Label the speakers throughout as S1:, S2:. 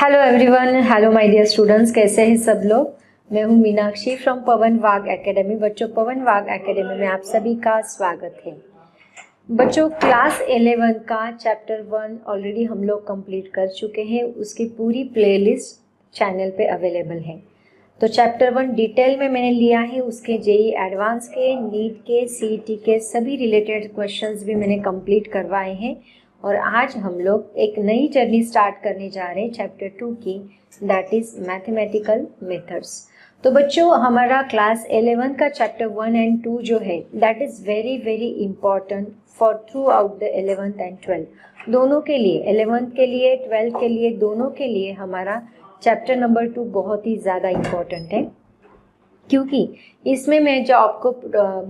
S1: Hello everyone, hello my dear students, कैसे हैं सब लोग। मैं हूं मीनाक्षी फ्रॉम पवन वाग एकेडमी। बच्चों, पवन वाग एकेडमी में आप सभी का स्वागत है। बच्चों, क्लास 11 का चैप्टर 1 ऑलरेडी हम लोग कंप्लीट कर चुके हैं। उसकी पूरी प्लेलिस्ट चैनल पे अवेलेबल है। तो चैप्टर 1 डिटेल में मैंने लिया है। उसके जेई एडवांस के, नीट के, सीईटी के सभी रिलेटेड क्वेश्चंस भी मैंने कंप्लीट करवाए हैं। और आज हम लोग एक नई जर्नी स्टार्ट करने जा रहे हैं चैप्टर 2 की, दैट इज मैथमेटिकल मेथड्स। तो बच्चों, हमारा क्लास 11 का चैप्टर 1 एंड 2 जो है that is very very important for through out the 11th and 12th दोनों के लिए, 11th के लिए, 12th के लिए, दोनों के लिए हमारा चैप्टर नंबर 2 बहुत ही ज़्यादा इम्पॉर्टेंट है। क्योंकि इसमें मैं जो आपको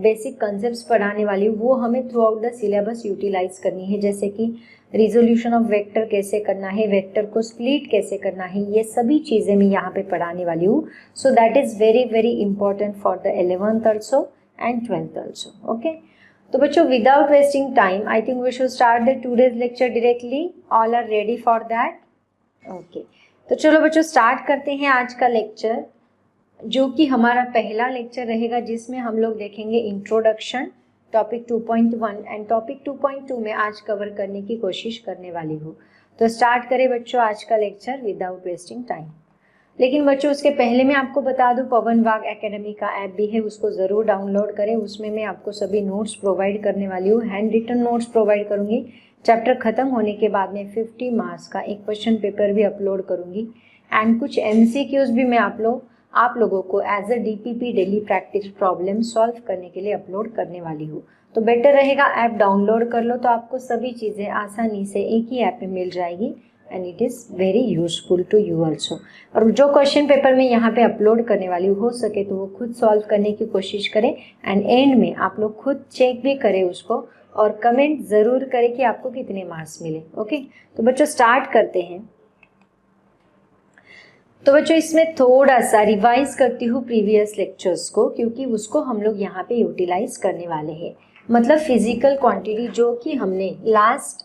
S1: बेसिक कंसेप्ट्स पढ़ाने वाली हूँ वो हमें throughout the syllabus utilize करनी है। जैसे कि रिजोल्यूशन ऑफ वेक्टर कैसे करना है, वेक्टर को स्प्लिट कैसे करना है, ये सभी चीज़ें मैं यहाँ पे पढ़ाने वाली हूँ। So that is very very important for the 11th also and 12th also. Okay, तो बच्चों, without wasting time I think we should start the today's lecture directly. All are ready for that? Okay, तो चलो बच्चों start करते हैं आज का lecture, जो कि हमारा पहला लेक्चर रहेगा, जिसमें हम लोग देखेंगे इंट्रोडक्शन, टॉपिक 2.1 एंड टॉपिक 2.2 में आज कवर करने की कोशिश करने वाली हूँ। तो स्टार्ट करें बच्चों आज का लेक्चर विदाउट वेस्टिंग टाइम। लेकिन बच्चों, उसके पहले मैं आपको बता दूं, पवन वाग एकेडमी का ऐप भी है, उसको ज़रूर डाउनलोड करें। उसमें मैं आपको सभी नोट्स प्रोवाइड करने वाली हूँ, हैंड रिटन नोट्स प्रोवाइड करूँगी। चैप्टर ख़त्म होने के बाद में 50 मार्क्स का एक क्वेश्चन पेपर भी अपलोड करूँगी एंड कुछ MCQs भी मैं आप लोगों को as a DPP daily practice problem solve करने के लिए अपलोड करने वाली हूँ। तो बेटर रहेगा ऐप डाउनलोड कर लो, तो आपको सभी चीज़ें आसानी से एक ही ऐप में मिल जाएगी and it is very useful to you also. और जो क्वेश्चन पेपर मैं यहाँ पे अपलोड करने वाली हूँ, हो सके तो वो खुद सॉल्व करने की कोशिश करें एंड एंड में आप लोग खुद चेक भी करें उसको और कमेंट ज़रूर करें कि आपको कितने मार्क्स मिले। ओके, तो बच्चों स्टार्ट करते हैं। तो बच्चों, इसमें थोड़ा सा रिवाइज करती हूँ प्रीवियस लेक्चर्स को, क्योंकि उसको हम लोग यहाँ पे यूटिलाइज करने वाले हैं। मतलब फिजिकल क्वांटिटी जो कि हमने लास्ट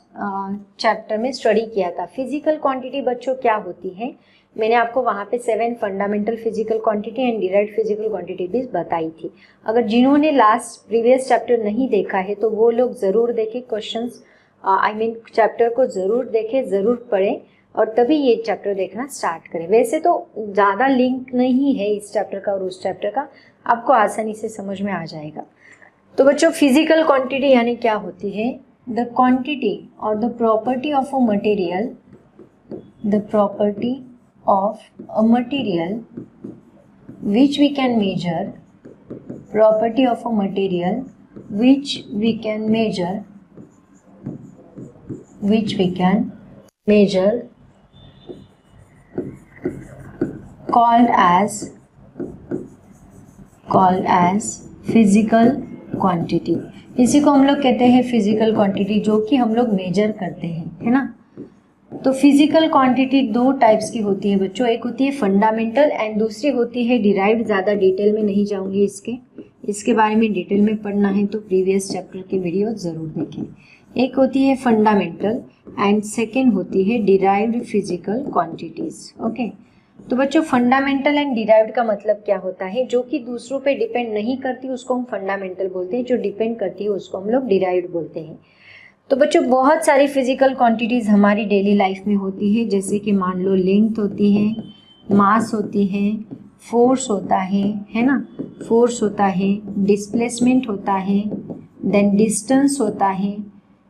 S1: चैप्टर में स्टडी किया था। फिजिकल क्वांटिटी बच्चों क्या होती है, मैंने आपको वहाँ पे 7 fundamental physical quantity and derived physical quantity भी बताई थी। अगर जिन्होंने लास्ट प्रीवियस चैप्टर नहीं देखा है तो वो लोग ज़रूर देखें, क्वेश्चंस चैप्टर को ज़रूर देखें, ज़रूर पढ़ें और तभी ये चैप्टर देखना स्टार्ट करें। वैसे तो ज़्यादा लिंक नहीं है इस चैप्टर का और उस चैप्टर का, आपको आसानी से समझ में आ जाएगा। तो बच्चों, फिजिकल क्वांटिटी यानी क्या होती है? द क्वांटिटी और the property of a material, the property of a material which we can measure, property of a material which we can measure, which we can measure, called as physical quantity। इसी को हम लोग कहते हैं physical quantity, जो कि हम लोग मेजर करते हैं, है ना। तो फिजिकल क्वांटिटी 2 टाइप्स की होती है बच्चों, एक होती है फंडामेंटल एंड दूसरी होती है डिराइव्ड। ज़्यादा डिटेल में नहीं जाऊंगी, इसके बारे में डिटेल में पढ़ना है तो प्रीवियस चैप्टर के वीडियो ज़रूर देखें। एक होती है फंडामेंटल एंड सेकेंड होती है डिराइव्ड फिजिकल क्वांटिटीज। ओके, तो बच्चों फंडामेंटल एंड डिराइव्ड का मतलब क्या होता है? जो कि दूसरों पे डिपेंड नहीं करती उसको हम फंडामेंटल बोलते हैं, जो डिपेंड करती है उसको हम लोग डिराइव्ड बोलते हैं। तो बच्चों, बहुत सारी फिजिकल क्वांटिटीज़ हमारी डेली लाइफ में होती है, जैसे कि मान लो लेंथ होती है, मास होती है, फोर्स होता है ना, फोर्स होता है, डिस्प्लेसमेंट होता है, देन डिस्टेंस होता है।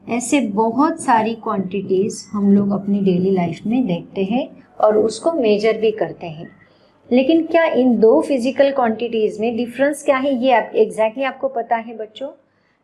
S1: ऐसे बहुत सारी क्वांटिटीज़ हम लोग अपनी डेली लाइफ में देखते हैं और उसको मेजर भी करते हैं। लेकिन क्या इन 2 फिजिकल क्वांटिटीज़ में डिफरेंस क्या है, ये एग्जैक्टली आपको पता है बच्चों?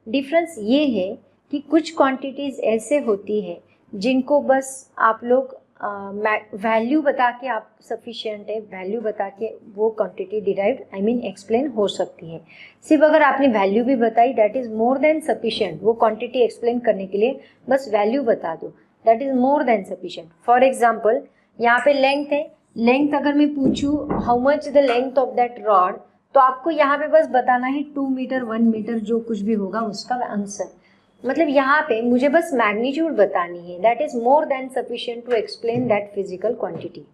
S1: डिफरेंस ये है कि कुछ क्वांटिटीज़ ऐसे होती है जिनको बस आप लोग वैल्यू बता के आप सफिशिएंट है, वैल्यू बता के वो क्वांटिटी डिराइव्ड एक्सप्लेन हो सकती है। सिर्फ अगर आपने वैल्यू भी बताई that is more than sufficient, वो क्वांटिटी एक्सप्लेन करने के लिए बस वैल्यू बता दो, that is more than sufficient. For example, यहाँ पे लेंथ है, लेंथ अगर मैं पूछूँ how much the length of that rod, तो आपको यहाँ पे बस बताना है 2 मीटर 1 मीटर जो कुछ भी होगा उसका आंसर। मतलब यहाँ पे मुझे बस मैग्नीट्यूड बतानी है, that is more than sufficient to explain that physical quantity.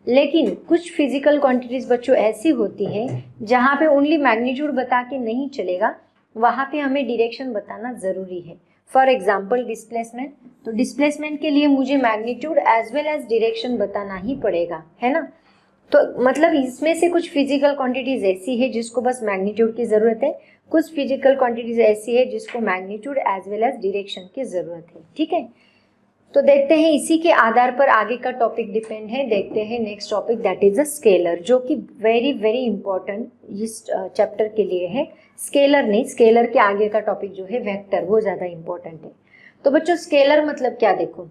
S1: लेकिन कुछ फिजिकल क्वांटिटीज बच्चों ऐसी होती है जहाँ पे ओनली मैग्नीट्यूड बता के नहीं चलेगा, वहाँ पे हमें डिरेक्शन बताना ज़रूरी है। फॉर एग्जाम्पल डिस्प्लेसमेंट, तो डिस्प्लेसमेंट के लिए मुझे magnitude as well as direction बताना ही पड़ेगा, है ना। तो मतलब इसमें से कुछ फिजिकल क्वांटिटीज ऐसी है जिसको बस मैग्नीट्यूड की ज़रूरत है, कुछ फिजिकल क्वांटिटीज ऐसी है जिसको magnitude as well as direction की ज़रूरत है, ठीक है। तो देखते हैं इसी के आधार पर आगे का टॉपिक डिपेंड है। देखते हैं next topic, that is a scalar, जो कि वेरी वेरी इंपॉर्टेंट इस चैप्टर के लिए है। स्केलर नहीं, स्केलर के आगे का टॉपिक जो है वेक्टर, वो ज़्यादा इंपॉर्टेंट है। तो बच्चों स्केलर मतलब क्या, देखो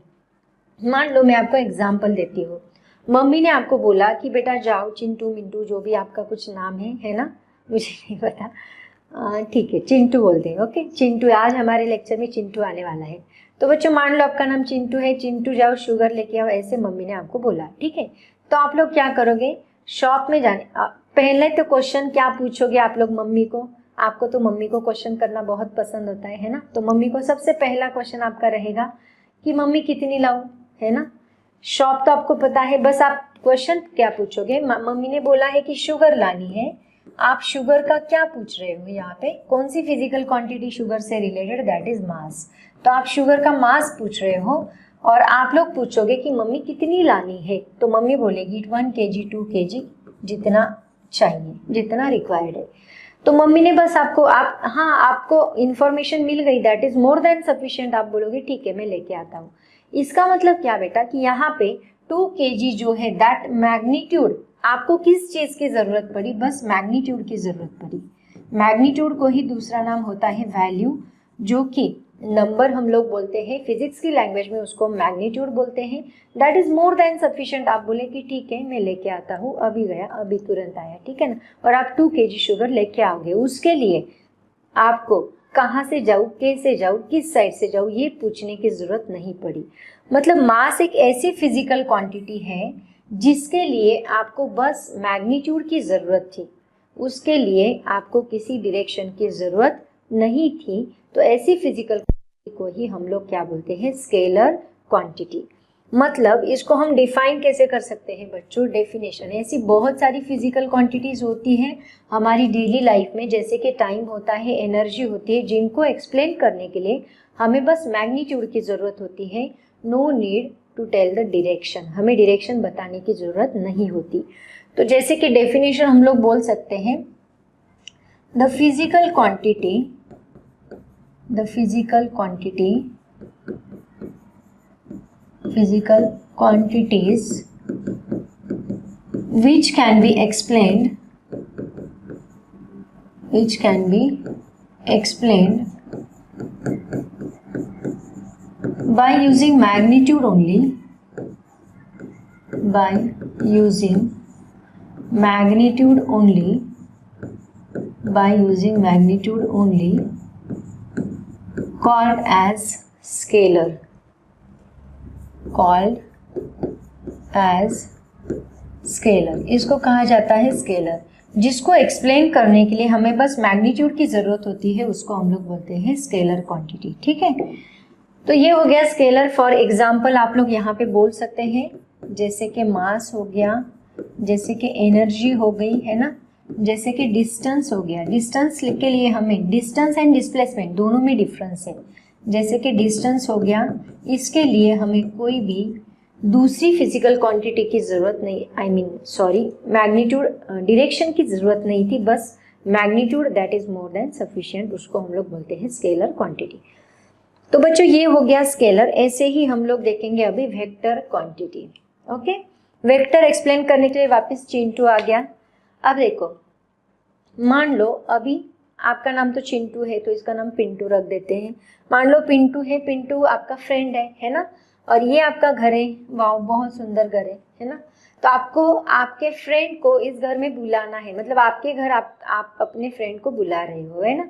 S1: मान लो मैं आपको एग्जाम्पल देती हूँ। मम्मी ने आपको बोला कि बेटा जाओ चिंटू मिंटू जो भी आपका कुछ नाम है ना, मुझे नहीं पता, ठीक है चिंटू बोलते हैं, ओके चिंटू, आज हमारे लेक्चर में चिंटू आने वाला है। तो बच्चों मान लो आपका नाम चिंटू है, चिंटू जाओ शुगर लेके आओ, ऐसे मम्मी ने आपको बोला, ठीक है। तो आप लोग क्या करोगे, शॉप में जाने पहले तो क्वेश्चन क्या पूछोगे आप लोग मम्मी को, आपको तो मम्मी को क्वेश्चन करना बहुत पसंद होता है ना। तो मम्मी को सबसे पहला क्वेश्चन आपका रहेगा कि मम्मी कितनी लाऊं, है ना। शॉप तो आपको पता है, बस आप क्वेश्चन क्या पूछोगे, मम्मी ने बोला है कि शुगर लानी है, आप शुगर का क्या पूछ रहे हो, यहाँ पे कौन सी फिजिकल क्वांटिटी शुगर से रिलेटेड, दैट इज मास। तो आप शुगर का मास पूछ रहे हो और आप लोग पूछोगे कि मम्मी कितनी लानी है, तो मम्मी बोलेगी 1 kg 2 kg, जितना चाहिए, जितना रिक्वायर्ड है। तो मम्मी ने बस आपको आपको इंफॉर्मेशन मिल गई, that is more than sufficient, आप बोलोगे ठीक है मैं लेके आता हूँ। इसका मतलब क्या बेटा कि यहाँ पे 2 kg जो है दैट मैग्नीट्यूड, आपको किस चीज की जरूरत पड़ी, बस मैग्नीट्यूड की जरूरत पड़ी। मैग्नीट्यूड को ही दूसरा नाम होता है वैल्यू, जो कि नंबर हम लोग बोलते हैं, फिजिक्स की लैंग्वेज में उसको मैग्नीट्यूड बोलते हैं। That is more than sufficient, आप बोले कि ठीक है मैं लेके आता हूँ, अभी गया अभी तुरंत आया, ठीक है ना। और आप 2 kg शुगर लेके आओगे, उसके लिए आपको कहाँ से जाऊँ, कैसे जाऊँ, किस साइड से जाऊँ, ये पूछने की जरूरत नहीं पड़ी। मतलब मास एक ऐसी फिजिकल क्वांटिटी है जिसके लिए आपको बस मैग्नीट्यूड की ज़रूरत थी, उसके लिए आपको किसी डायरेक्शन की ज़रूरत नहीं थी। तो ऐसी फिजिकल क्वांटिटी को ही हम लोग क्या बोलते हैं, स्केलर क्वांटिटी। मतलब इसको हम डिफाइन कैसे कर सकते हैं बच्चों, डेफिनेशन, ऐसी बहुत सारी फिजिकल क्वांटिटीज़ होती हैं हमारी डेली लाइफ में, जैसे कि टाइम होता है, एनर्जी होती है, जिनको एक्सप्लेन करने के लिए हमें बस मैग्नीट्यूड की ज़रूरत होती है। No need to tell the direction, हमें डायरेक्शन बताने की ज़रूरत नहीं होती। तो जैसे कि डेफिनेशन हम लोग बोल सकते हैं, the physical quantities which can be explained by using magnitude only, called as scalar, इसको कहा जाता है स्केलर। जिसको एक्सप्लेन करने के लिए हमें बस मैग्नीट्यूड की ज़रूरत होती है, उसको हम लोग बोलते हैं स्केलर क्वांटिटी, ठीक है। तो ये हो गया स्केलर। फॉर एग्जाम्पल आप लोग यहाँ पे बोल सकते हैं, जैसे कि मास हो गया, जैसे कि एनर्जी हो गई, है ना, जैसे कि डिस्टेंस हो गया। डिस्टेंस के लिए हमें डिस्टेंस एंड डिस्प्लेसमेंट दोनों में डिफरेंस है। जैसे कि डिस्टेंस हो गया, इसके लिए हमें कोई भी दूसरी फिजिकल क्वांटिटी की ज़रूरत नहीं, मैग्नीट्यूड डायरेक्शन की ज़रूरत नहीं थी, बस magnitude that is more than sufficient, उसको हम लोग बोलते हैं स्केलर क्वांटिटी। तो बच्चों ये हो गया स्केलर। ऐसे ही हम लोग देखेंगे अभी vector quantity, okay. Vector explain करने के लिए वापस चिंटू आ गया। अब देखो, मान लो अभी आपका नाम तो चिंटू है, तो इसका नाम पिंटू रख देते हैं। मान लो पिंटू है, पिंटू आपका फ्रेंड है ना, और ये आपका घर है, वाह बहुत सुंदर घर है ना। तो आपको आपके फ्रेंड को इस घर में बुलाना है, मतलब आपके घर आप अपने फ्रेंड को बुला रहे हो, है ना।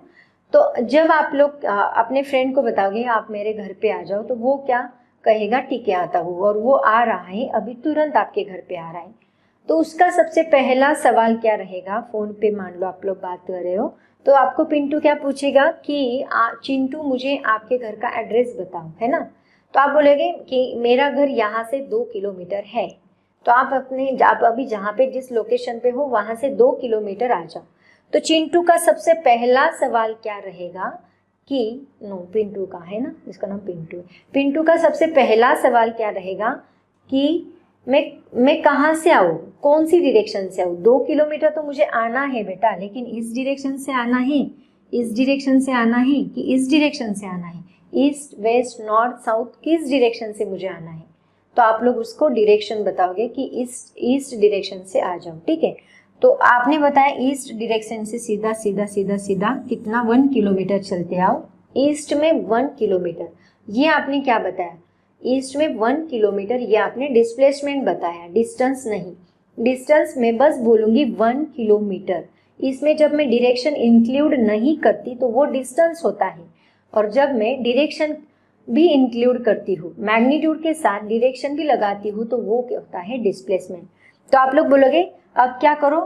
S1: तो जब आप लोग अपने फ्रेंड को बताओगे आप मेरे घर पे आ जाओ, तो वो क्या कहेगा, ठीक है आता हूँ, और वो आ रहा है, अभी तुरंत आपके घर पे आ रहा है। तो उसका सबसे पहला सवाल क्या रहेगा, फ़ोन पे मान लो आप लोग बात कर रहे हो, तो आपको पिंटू क्या पूछेगा कि चिंटू मुझे आपके घर का एड्रेस बताओ, है ना। तो आप बोलोगे कि मेरा घर यहाँ से 2 किलोमीटर है। तो आप अभी जहाँ पे जिस लोकेशन पे हो वहाँ से 2 किलोमीटर आ जाओ। तो चिंटू का सबसे पहला सवाल क्या रहेगा कि पिंटू का है ना, इसका नाम पिंटू है। पिंटू का सबसे पहला सवाल क्या रहेगा कि मैं कहाँ से आऊँ, कौन सी डायरेक्शन से आऊँ। 2 किलोमीटर तो मुझे आना है बेटा, लेकिन इस डायरेक्शन से आना है, इस डायरेक्शन से आना है कि इस डायरेक्शन से आना है, ईस्ट वेस्ट नॉर्थ साउथ किस डायरेक्शन से मुझे आना है। तो आप लोग उसको डायरेक्शन बताओगे कि इस ईस्ट डायरेक्शन से आ जाओ, ठीक है। तो आपने बताया ईस्ट डायरेक्शन से सीधा सीधा सीधा सीधा कितना 1 किलोमीटर चलते आओ। ईस्ट में 1 किलोमीटर, ये आपने क्या बताया, ईस्ट में 1 किलोमीटर, ये आपने डिस्प्लेसमेंट बताया, डिस्टेंस नहीं। डिस्टेंस में बस बोलूँगी 1 किलोमीटर। इसमें जब मैं डायरेक्शन इंक्लूड नहीं करती तो वो डिस्टेंस होता है, और जब मैं डायरेक्शन भी इंक्लूड करती हूँ, मैग्नीट्यूड के साथ डायरेक्शन भी लगाती हूँ, तो वो क्या होता है, डिस्प्लेसमेंट। तो आप लोग बोलोगे अब क्या करो,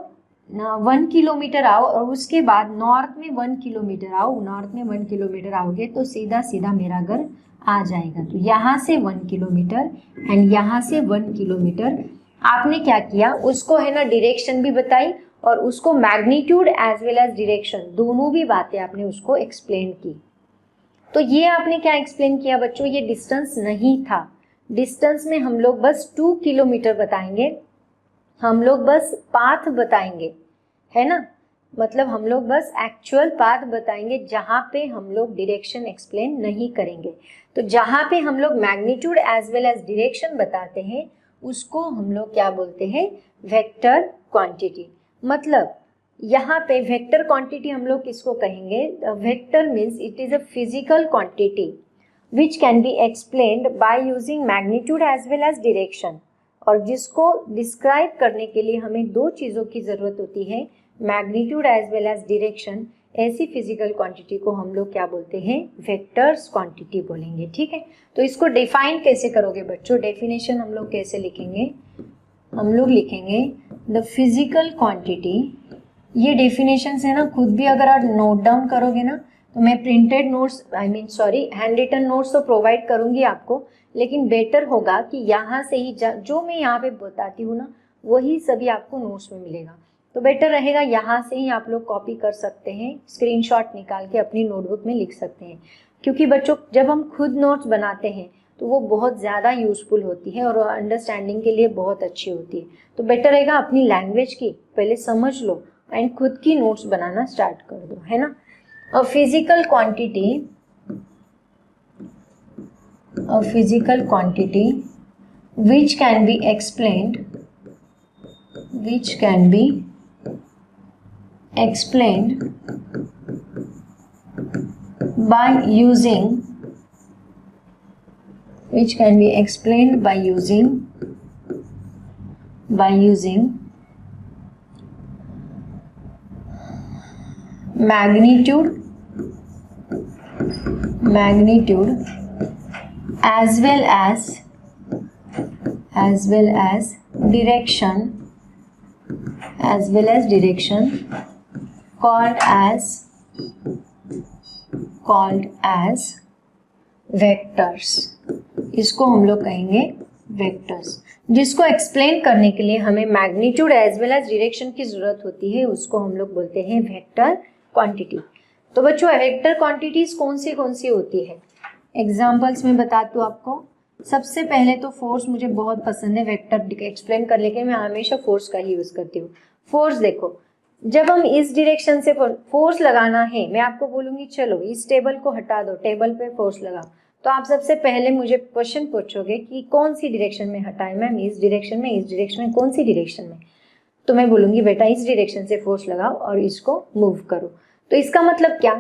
S1: 1 किलोमीटर आओ और उसके बाद नॉर्थ में 1 किलोमीटर आओ। नॉर्थ में 1 किलोमीटर आओगे तो सीधा सीधा मेरा घर आ जाएगा। तो यहाँ से 1 किलोमीटर एंड यहाँ से 1 किलोमीटर। आपने क्या किया, उसको है ना डायरेक्शन भी बताई और उसको magnitude as well as direction दोनों भी बातें आपने उसको एक्सप्लेन की। तो ये आपने क्या एक्सप्लेन किया बच्चों, ये डिस्टेंस नहीं था। डिस्टेंस में हम लोग बस 2 किलोमीटर बताएंगे, हम लोग बस पाथ बताएंगे, है ना, मतलब हम लोग बस एक्चुअल पाथ बताएंगे जहाँ पे हम लोग डायरेक्शन एक्सप्लेन नहीं करेंगे। तो जहाँ पे हम लोग magnitude as well as direction बताते हैं उसको हम लोग क्या बोलते हैं, वेक्टर क्वांटिटी। मतलब यहाँ पे वेक्टर क्वांटिटी हम लोग किसको कहेंगे, vector means it is a physical quantity which can be explained by using magnitude as well as direction. और जिसको डिस्क्राइब करने के लिए हमें 2 चीज़ों की ज़रूरत होती है, magnitude as well as direction. ऐसी फिजिकल क्वांटिटी को हम लोग क्या बोलते हैं, वेक्टर्स क्वांटिटी बोलेंगे, ठीक है। तो इसको डिफाइन कैसे करोगे बच्चों, डेफिनेशन हम लोग कैसे लिखेंगे, हम लोग लिखेंगे द फिजिकल क्वांटिटी। ये डेफिनेशन है ना, खुद भी अगर आप नोट डाउन करोगे ना, तो मैं printed notes hand written notes तो प्रोवाइड करूंगी आपको, लेकिन बेटर होगा कि यहाँ से ही जो मैं यहाँ पे बताती हूँ ना वही सभी आपको नोट्स में मिलेगा। तो बेटर रहेगा यहाँ से ही आप लोग कॉपी कर सकते हैं, स्क्रीनशॉट निकाल के अपनी नोटबुक में लिख सकते हैं। क्योंकि बच्चों जब हम खुद नोट्स बनाते हैं तो वो बहुत ज़्यादा यूज़फुल होती है और अंडरस्टैंडिंग के लिए बहुत अच्छी होती है। तो बेटर रहेगा अपनी लैंग्वेज की पहले समझ लो एंड खुद की नोट्स बनाना स्टार्ट कर दो, है ना। A physical quantity which can be explained by using magnitude as well as direction called as vectors। इसको हम लोग कहेंगे वेक्टर्स। जिसको एक्सप्लेन करने के लिए हमें magnitude as well as direction की जरूरत होती है उसको हम लोग बोलते हैं वेक्टर क्वांटिटी। तो बच्चों वेक्टर क्वांटिटीज कौन सी होती है, एग्जाम्पल्स में बताती हूँ आपको। सबसे पहले तो फोर्स मुझे बहुत पसंद है, वेक्टर एक्सप्लेन करने के मैं हमेशा फोर्स का ही यूज़ करती हूँ। फोर्स देखो, जब हम इस डायरेक्शन से फोर्स लगाना है, मैं आपको बोलूँगी चलो इस टेबल को हटा दो, टेबल पे फोर्स लगाओ, तो आप सबसे पहले मुझे क्वेश्चन पूछोगे कि कौन सी डायरेक्शन में हटाए मैम, इस डायरेक्शन में, कौन सी डायरेक्शन में। तो मैं बोलूँगी बेटा इस डायरेक्शन से फोर्स लगाओ और इसको मूव करो। तो इसका मतलब क्या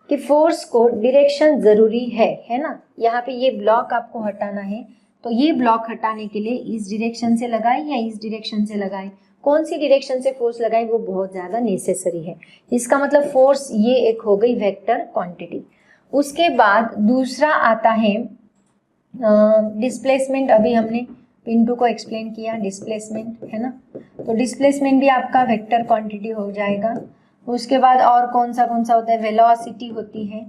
S1: कि फोर्स को डायरेक्शन ज़रूरी है ना। यहाँ पे ये ब्लॉक आपको हटाना है, तो ये ब्लॉक हटाने के लिए इस डायरेक्शन से लगाए या इस डायरेक्शन से लगाए, कौन सी डायरेक्शन से फोर्स लगाए वो बहुत ज़्यादा नेसेसरी है। इसका मतलब फोर्स ये एक हो गई वेक्टर क्वांटिटी। उसके बाद दूसरा आता है डिस्प्लेसमेंट। अभी हमने पिंटू को एक्सप्लेन किया डिस्प्लेसमेंट, है ना। तो डिस्प्लेसमेंट भी आपका वेक्टर क्वांटिटी हो जाएगा। उसके बाद और कौन सा होता है, वेलोसिटी होती है,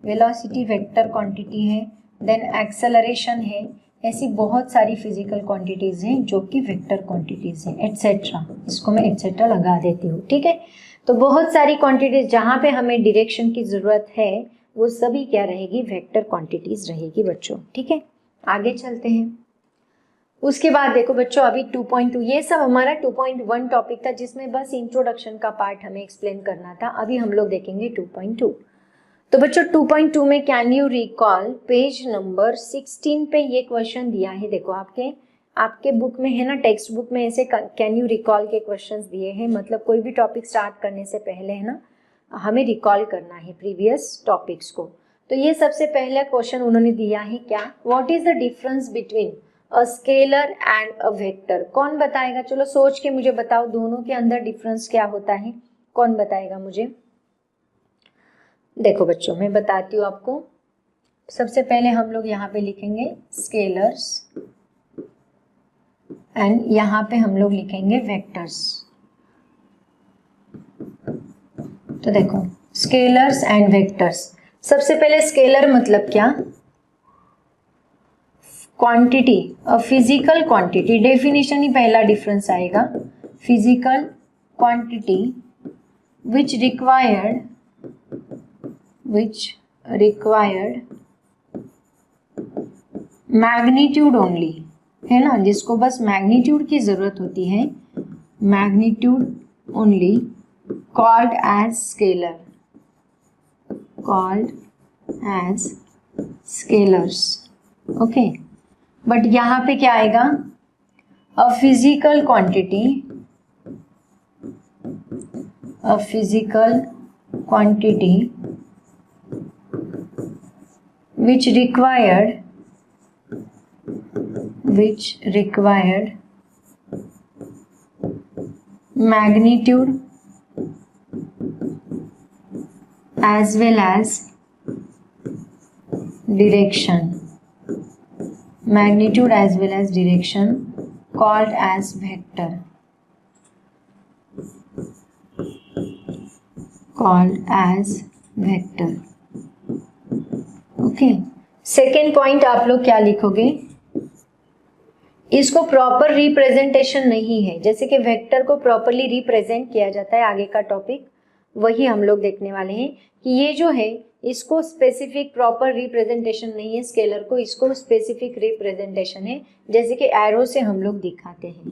S1: वेलोसिटी वेक्टर क्वांटिटी है। देन एक्सेलरेशन है, ऐसी बहुत सारी फिजिकल क्वांटिटीज़ हैं जो कि वेक्टर क्वांटिटीज़ हैं, एट्सेट्रा। इसको मैं एट्सेट्रा लगा देती हूँ, ठीक है। तो बहुत सारी क्वांटिटीज़ जहाँ पे हमें डायरेक्शन की ज़रूरत है वो सभी क्या रहेगी, वेक्टर क्वांटिटीज़ रहेगी बच्चों, ठीक है। आगे चलते हैं। उसके बाद देखो बच्चों, अभी 2.2 ये सब हमारा 2.1 टॉपिक था जिसमें बस इंट्रोडक्शन का पार्ट हमें एक्सप्लेन करना था। अभी हम लोग देखेंगे 2.2। तो बच्चों 2.2 में can you recall, page number 16 पे ये क्वेश्चन दिया है। देखो आपके बुक में है ना, टेक्स्ट बुक में ऐसे कैन यू रिकॉल के क्वेश्चंस दिए हैं। मतलब कोई भी टॉपिक स्टार्ट करने से पहले है ना हमें रिकॉल करना है प्रीवियस टॉपिक्स को। तो ये सबसे पहला क्वेश्चन उन्होंने दिया है क्या, what is the difference between a scalar and a vector. कौन बताएगा, चलो सोच के मुझे बताओ दोनों के अंदर डिफरेंस क्या होता है, कौन बताएगा मुझे। देखो बच्चों मैं बताती हूँ आपको। सबसे पहले हम लोग यहाँ पे लिखेंगे स्केलर्स एंड यहाँ पे हम लोग लिखेंगे वेक्टर्स। तो देखो स्केलर्स एंड वेक्टर्स। सबसे पहले स्केलर मतलब क्या, quantity, a physical quantity. Definition ही पहला डिफरेंस आएगा, physical quantity which required magnitude only, है ना, जिसको बस मैग्नीट्यूड की जरूरत होती है, magnitude only, called as scalar, called as scalars. Okay, but यहाँ पे क्या आएगा, a physical quantity, a physical quantity which required magnitude as well as direction, magnitude as well as direction, called as vector, called as vector। Okay, second point आप लोग क्या लिखोगे, इसको proper representation नहीं है, जैसे कि वेक्टर को प्रॉपरली रिप्रेजेंट किया जाता है, आगे का टॉपिक वही हम लोग देखने वाले हैं कि ये जो है इसको स्पेसिफिक प्रॉपर रिप्रेजेंटेशन नहीं है स्केलर को, इसको स्पेसिफिक रिप्रेजेंटेशन है, जैसे कि एरो से हम लोग दिखाते हैं।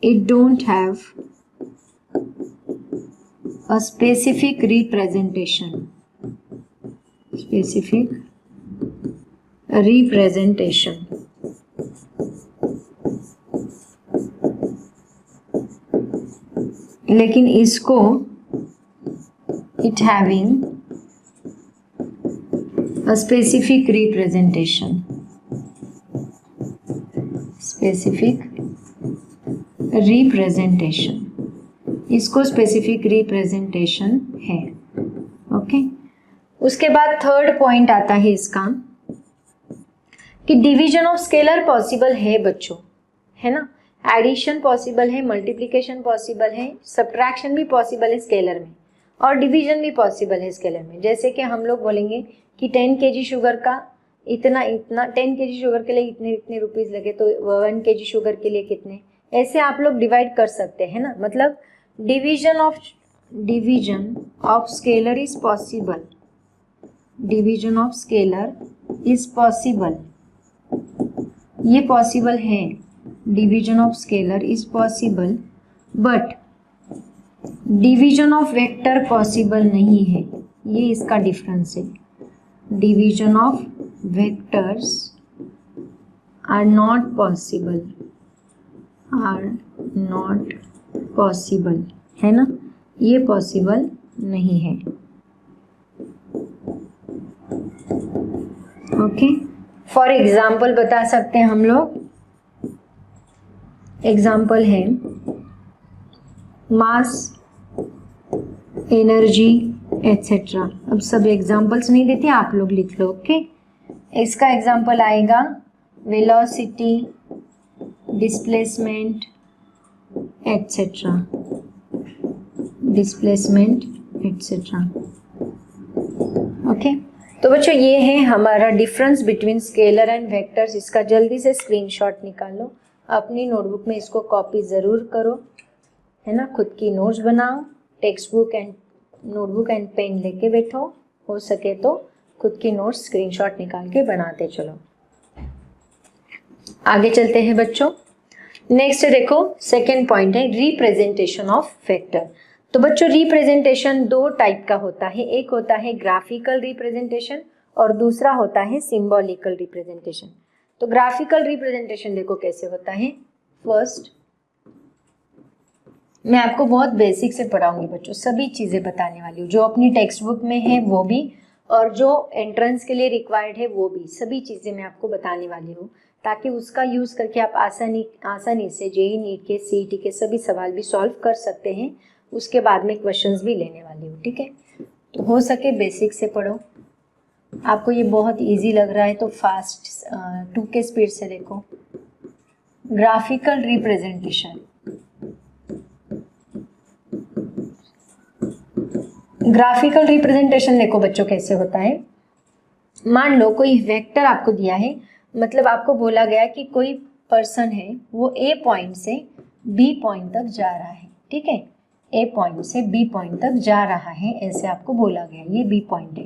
S1: It don't have a specific representation लेकिन इसको it having a specific representation इसको स्पेसिफिक रिप्रेजेंटेशन है। ओके, उसके बाद थर्ड पॉइंट आता है इसका कि डिवीजन ऑफ स्केलर पॉसिबल है बच्चों, है ना, एडिशन पॉसिबल है, मल्टीप्लिकेशन पॉसिबल है, सब्ट्रैक्शन भी पॉसिबल है स्केलर में, और डिवीजन भी पॉसिबल है स्केलर में। जैसे कि हम लोग बोलेंगे कि 10 kg शुगर का इतना 10 kg शुगर के लिए इतने रुपीस लगे, तो 1 kg शुगर के लिए कितने, ऐसे आप लोग डिवाइड कर सकते हैं ना। मतलब division of scalar is possible, division of scalar is possible, ये possible है, division of scalar is possible, but division of vector possible नहीं है, ये इसका डिफरेंस है। division of vectors are not possible, है ना, ये पॉसिबल नहीं है। ओके, फॉर एग्जाम्पल बता सकते हैं हम लोग, एग्जाम्पल है मास, एनर्जी एटसेट्रा। अब सब एग्जाम्पल्स नहीं देते, आप लोग लिख लो। ओके, इसका एग्जाम्पल आएगा velocity, displacement etcetera, displacement etcetera. Okay, तो बच्चों ये है हमारा difference between scalar and vectors. इसका जल्दी से स्क्रीनशॉट निकालो, अपनी नोटबुक में इसको कॉपी ज़रूर करो, है ना। खुद की नोट्स बनाओ, textbook and notebook and pen लेके बैठो, हो सके तो खुद की नोट्स स्क्रीनशॉट निकाल के बनाते चलो। आगे चलते हैं बच्चों। नेक्स्ट देखो, सेकेंड पॉइंट है रिप्रेजेंटेशन ऑफ वेक्टर। तो बच्चों रिप्रेजेंटेशन दो टाइप का होता है, एक होता है ग्राफिकल रिप्रेजेंटेशन और दूसरा होता है सिंबॉलिकल रिप्रेजेंटेशन। तो ग्राफिकल रिप्रेजेंटेशन देखो कैसे होता है। फर्स्ट मैं आपको बहुत बेसिक से पढ़ाऊंगी बच्चों, सभी चीज़ें बताने वाली हूँ, जो अपनी टेक्स्ट बुक में है वो भी और जो एंट्रेंस के लिए रिक्वायर्ड है वो भी, सभी चीज़ें मैं आपको बताने वाली हूँ, ताकि उसका यूज़ करके आप आसानी से जेईई नीट के सीईटी के सभी सवाल भी सॉल्व कर सकते हैं। उसके बाद में क्वेश्चंस भी लेने वाली हूँ, ठीक है। तो हो सके बेसिक से पढ़ो, आपको ये बहुत इजी लग रहा है तो फास्ट 2 के स्पीड से देखो। ग्राफिकल रिप्रेजेंटेशन, ग्राफिकल रिप्रेजेंटेशन देखो बच्चों कैसे होता है। मान लो कोई वेक्टर आपको दिया है, मतलब आपको बोला गया कि कोई पर्सन है वो ए पॉइंट से बी पॉइंट तक जा रहा है, ठीक है। ए पॉइंट से बी पॉइंट तक जा रहा है, ऐसे आपको बोला गया, ये बी पॉइंट है।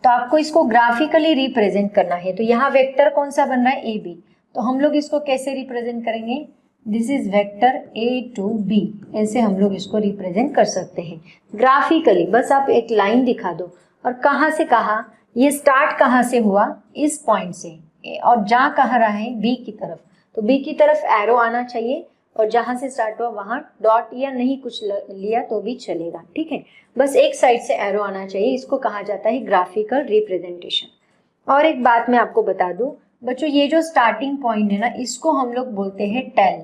S1: तो आपको इसको ग्राफिकली रिप्रेजेंट करना है। तो यहाँ वेक्टर कौन सा बन रहा है, ए बी। तो हम लोग इसको कैसे रिप्रेजेंट करेंगे, this is vector A to B, ऐसे हम लोग इसको रिप्रेजेंट कर सकते हैं ग्राफिकली। बस आप एक लाइन दिखा दो और कहाँ से कहाँ, ये स्टार्ट कहाँ से हुआ, इस पॉइंट से, और जा कहाँ रहा है, बी की तरफ। तो बी की तरफ एरो आना चाहिए और जहाँ से स्टार्ट हुआ वहाँ डॉट या नहीं कुछ लिया तो भी चलेगा, ठीक है। बस एक साइड से एरो आना चाहिए, इसको कहा जाता है ग्राफिकल रिप्रेजेंटेशन। और एक बात मैं आपको बता दूं बच्चों, ये जो स्टार्टिंग पॉइंट है ना, इसको हम लोग बोलते हैं टेल।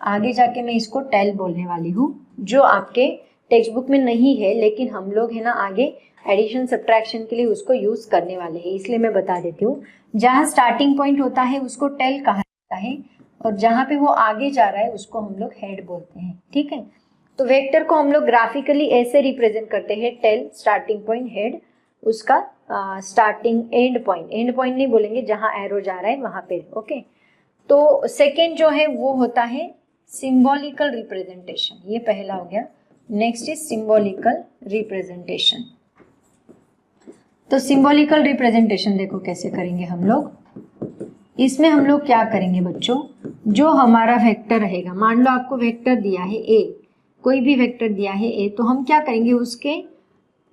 S1: आगे जाके मैं इसको टेल बोलने वाली हूँ, जो आपके टेक्स्ट बुक में नहीं है, लेकिन हम लोग है ना आगे एडिशन सब्ट्रैक्शन के लिए उसको यूज करने वाले हैं, इसलिए मैं बता देती हूँ। जहाँ स्टार्टिंग पॉइंट होता है उसको टेल कहा जाता है, और जहाँ पे वो आगे जा रहा है उसको हम लोग हेड बोलते हैं, ठीक है। तो वेक्टर को हम लोग ग्राफिकली ऐसे रिप्रेजेंट करते हैं, टेल स्टार्टिंग पॉइंट, हेड उसका स्टार्टिंग एंड पॉइंट नहीं बोलेंगे, जहाँ एरो जा रहा है वहाँ पे, ओके। तो सेकेंड जो है वो होता है सिंबॉलिकल रिप्रेजेंटेशन, ये पहला हो गया। Next is symbolical representation. तो सिंबॉलिकल रिप्रेजेंटेशन देखो कैसे करेंगे हम लोग। इसमें हम लोग क्या करेंगे बच्चों, जो हमारा वेक्टर रहेगा, मान लो आपको वेक्टर दिया है ए, कोई भी वेक्टर दिया है ए, तो हम क्या करेंगे, उसके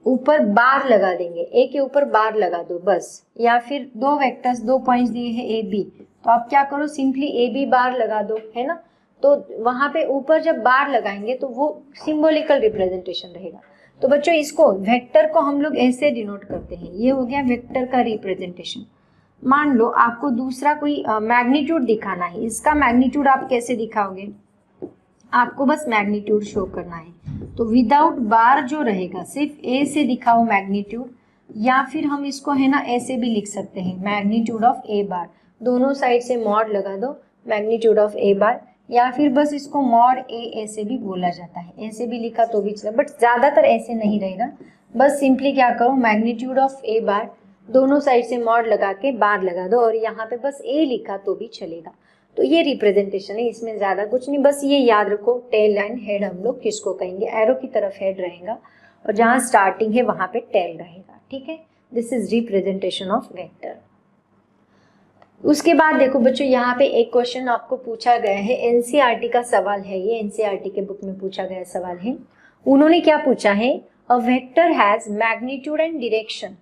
S1: ऊपर बार लगा देंगे, ए के ऊपर बार लगा दो बस। या फिर दो वेक्टर्स, दो पॉइंट्स दिए हैं ए बी, तो आप क्या करो, सिंपली ए बी बार लगा दो, है ना। तो वहां पे ऊपर जब बार लगाएंगे तो वो सिंबॉलिकल रिप्रेजेंटेशन रहेगा। तो बच्चों इसको वेक्टर को हम लोग ऐसे डिनोट करते हैं, ये हो गया वेक्टर का रिप्रेजेंटेशन। मान लो आपको दूसरा कोई मैग्नीट्यूड दिखाना है, इसका मैग्नीट्यूड आप कैसे दिखाओगे, आपको बस मैग्नीट्यूड शो करना है। तो विदाउट बार जो रहेगा, सिर्फ ए से दिखाओ मैग्नीट्यूड, या फिर हम इसको है ना ऐसे भी लिख सकते हैं, मैग्नीट्यूड ऑफ ए बार, दोनों साइड से मॉड लगा दो, मैग्नीट्यूड ऑफ ए बार, या फिर बस इसको मॉड ए ऐसे भी बोला जाता है, ऐसे भी लिखा तो भी चला, बट ज़्यादातर ऐसे नहीं रहेगा। बस सिंपली क्या करो, मैग्नीट्यूड ऑफ ए बार, दोनों साइड से मॉड लगा के बार लगा दो और यहाँ पे बस ए लिखा तो भी चलेगा। तो ये रिप्रेजेंटेशन है, इसमें ज़्यादा कुछ नहीं, बस ये याद रखो टेल एंड हेड हम लोग किसको कहेंगे, एरो की तरफ हेड रहेगा और जहाँ स्टार्टिंग है वहाँ पे टेल रहेगा, ठीक है। This is representation of vector. उसके बाद देखो बच्चों, यहाँ पे एक क्वेश्चन आपको पूछा गया है, एनसीईआरटी का सवाल है, ये एनसीईआरटी के बुक में पूछा गया सवाल है। उन्होंने क्या पूछा है, अ vector has magnitude and direction,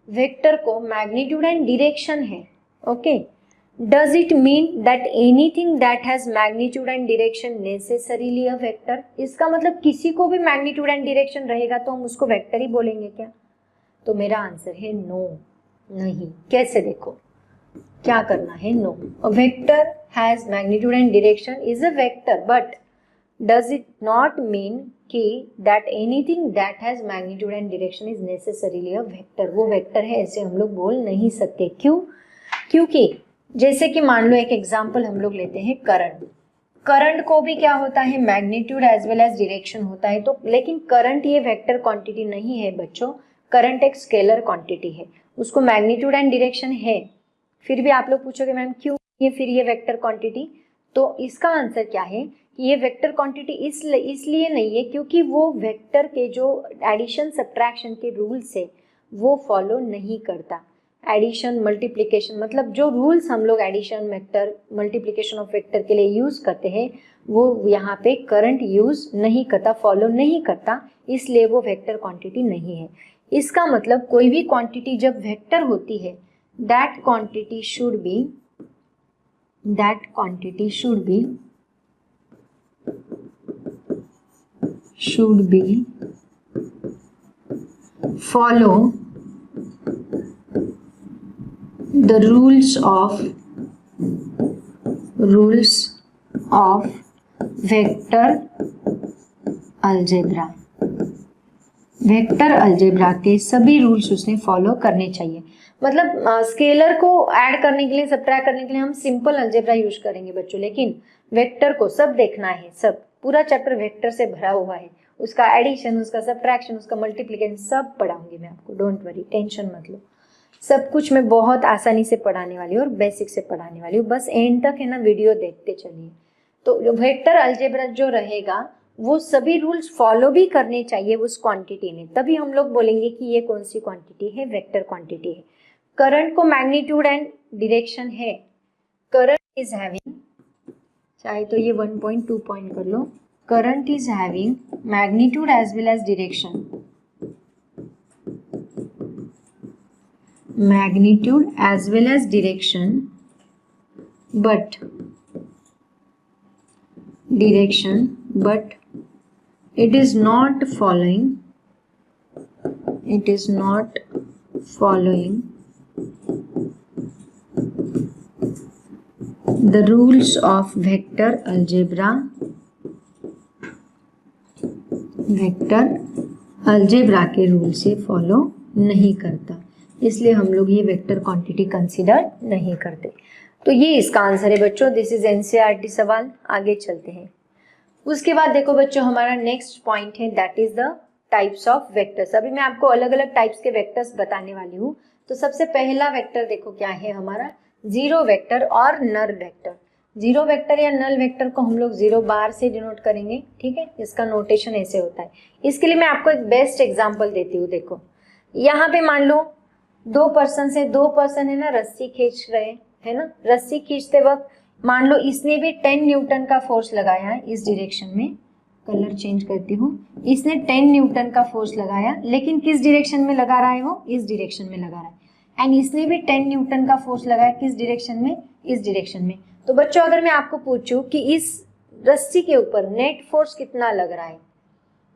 S1: vector को मैग्नीट्यूड एंड डायरेक्शन है, okay. Does it mean that anything that has magnitude and direction necessarily a vector, इसका मतलब किसी को भी मैग्नीट्यूड एंड डायरेक्शन रहेगा तो हम उसको वेक्टर ही बोलेंगे क्या। तो मेरा आंसर है नो, नहीं। कैसे, देखो क्या करना है, no, a vector has magnitude and direction is a vector, but does it not mean कि that anything that has magnitude and direction is necessarily a vector, वो वेक्टर है ऐसे हम लोग बोल नहीं सकते। क्यों, क्योंकि जैसे कि मान लो एक एग्जांपल हम लोग लेते हैं, करंट। करंट को भी क्या होता है, magnitude as well as direction होता है। तो लेकिन करंट ये वेक्टर क्वांटिटी नहीं है बच्चों, करंट एक स्केलर क्वांटिटी है, उसको मैग्नीट्यूड एंड डायरेक्शन है, फिर भी आप लोग पूछोगे मैम क्यों ये फिर ये वेक्टर क्वांटिटी, तो इसका आंसर क्या है कि ये वेक्टर क्वांटिटी इसलिए नहीं है क्योंकि वो वेक्टर के जो एडिशन सब्ट्रैक्शन के रूल्स है वो फॉलो नहीं करता। एडिशन मल्टीप्लिकेशन मतलब जो रूल्स हम लोग addition vector multiplication of vector के लिए यूज़ करते हैं वो यहाँ पे करंट यूज़ नहीं करता, फॉलो नहीं करता, इसलिए वो वेक्टर क्वांटिटी नहीं है। इसका मतलब कोई भी क्वांटिटी जब वेक्टर होती है that quantity should be follow the rules of vector algebra. Vector algebra के सभी रूल्स उसने फॉलो करने चाहिए। मतलब स्केलर को ऐड करने के लिए सब्ट्रैक्ट करने के लिए हम सिंपल अलजेब्रा यूज करेंगे बच्चों, लेकिन वेक्टर को सब देखना है, सब पूरा चैप्टर वेक्टर से भरा हुआ है, उसका एडिशन, उसका सब्ट्रैक्शन, उसका मल्टीप्लिकेशन सब पढ़ाऊंगी मैं आपको, डोंट वरी, टेंशन मत लो, सब कुछ मैं बहुत आसानी से पढ़ाने वाली हूँ और बेसिक से पढ़ाने वाली हूँ, बस एंड तक है ना वीडियो देखते चलिए। तो वेक्टर अलजेब्रा जो रहेगा वो सभी रूल्स फॉलो भी करने चाहिए उस क्वांटिटी ने, तभी हम लोग बोलेंगे कि ये कौन सी क्वांटिटी है, वेक्टर क्वांटिटी है। करंट को मैग्नीट्यूड एंड डायरेक्शन है, करंट इज हैविंग, चाहे तो ये 1.2 पॉइंट कर लो, current is having magnitude as well as direction, magnitude as well as direction, but it is not following the rules of vector algebra के rule से follow नहीं करता, इसलिए हम लोग ये वेक्टर क्वांटिटी कंसीडर नहीं करते। तो ये इसका आंसर है बच्चों, दिस इज एनसीईआरटी सवाल। आगे चलते हैं। उसके बाद देखो बच्चों हमारा नेक्स्ट पॉइंट है that is the types of vectors. अभी मैं आपको अलग अलग टाइप्स के वेक्टर्स बताने वाली हूँ। तो सबसे पहला वेक्टर देखो क्या है हमारा, जीरो वेक्टर और नल वेक्टर। जीरो वेक्टर या नल वेक्टर को हम लोग 0 बार से डिनोट करेंगे, ठीक है, इसका नोटेशन ऐसे होता है। इसके लिए मैं आपको एक बेस्ट एग्जाम्पल देती हूँ। देखो यहाँ पे मान लो दो पर्सन है ना रस्सी खींच रहे है ना, रस्सी खींचते वक्त मान लो इसने भी 10 न्यूटन का फोर्स लगाया है इस डायरेक्शन में, कलर चेंज करती हूँ, इसने 10 न्यूटन का फोर्स लगाया, लेकिन किस डायरेक्शन में लगा रहा है वो, इस डायरेक्शन में लगा रहा है। एंड इसने भी 10 न्यूटन का फोर्स लगाया किस डायरेक्शन में, इस डायरेक्शन में। तो बच्चों अगर मैं आपको पूछूं कि इस रस्सी के ऊपर नेट फोर्स कितना लग रहा है,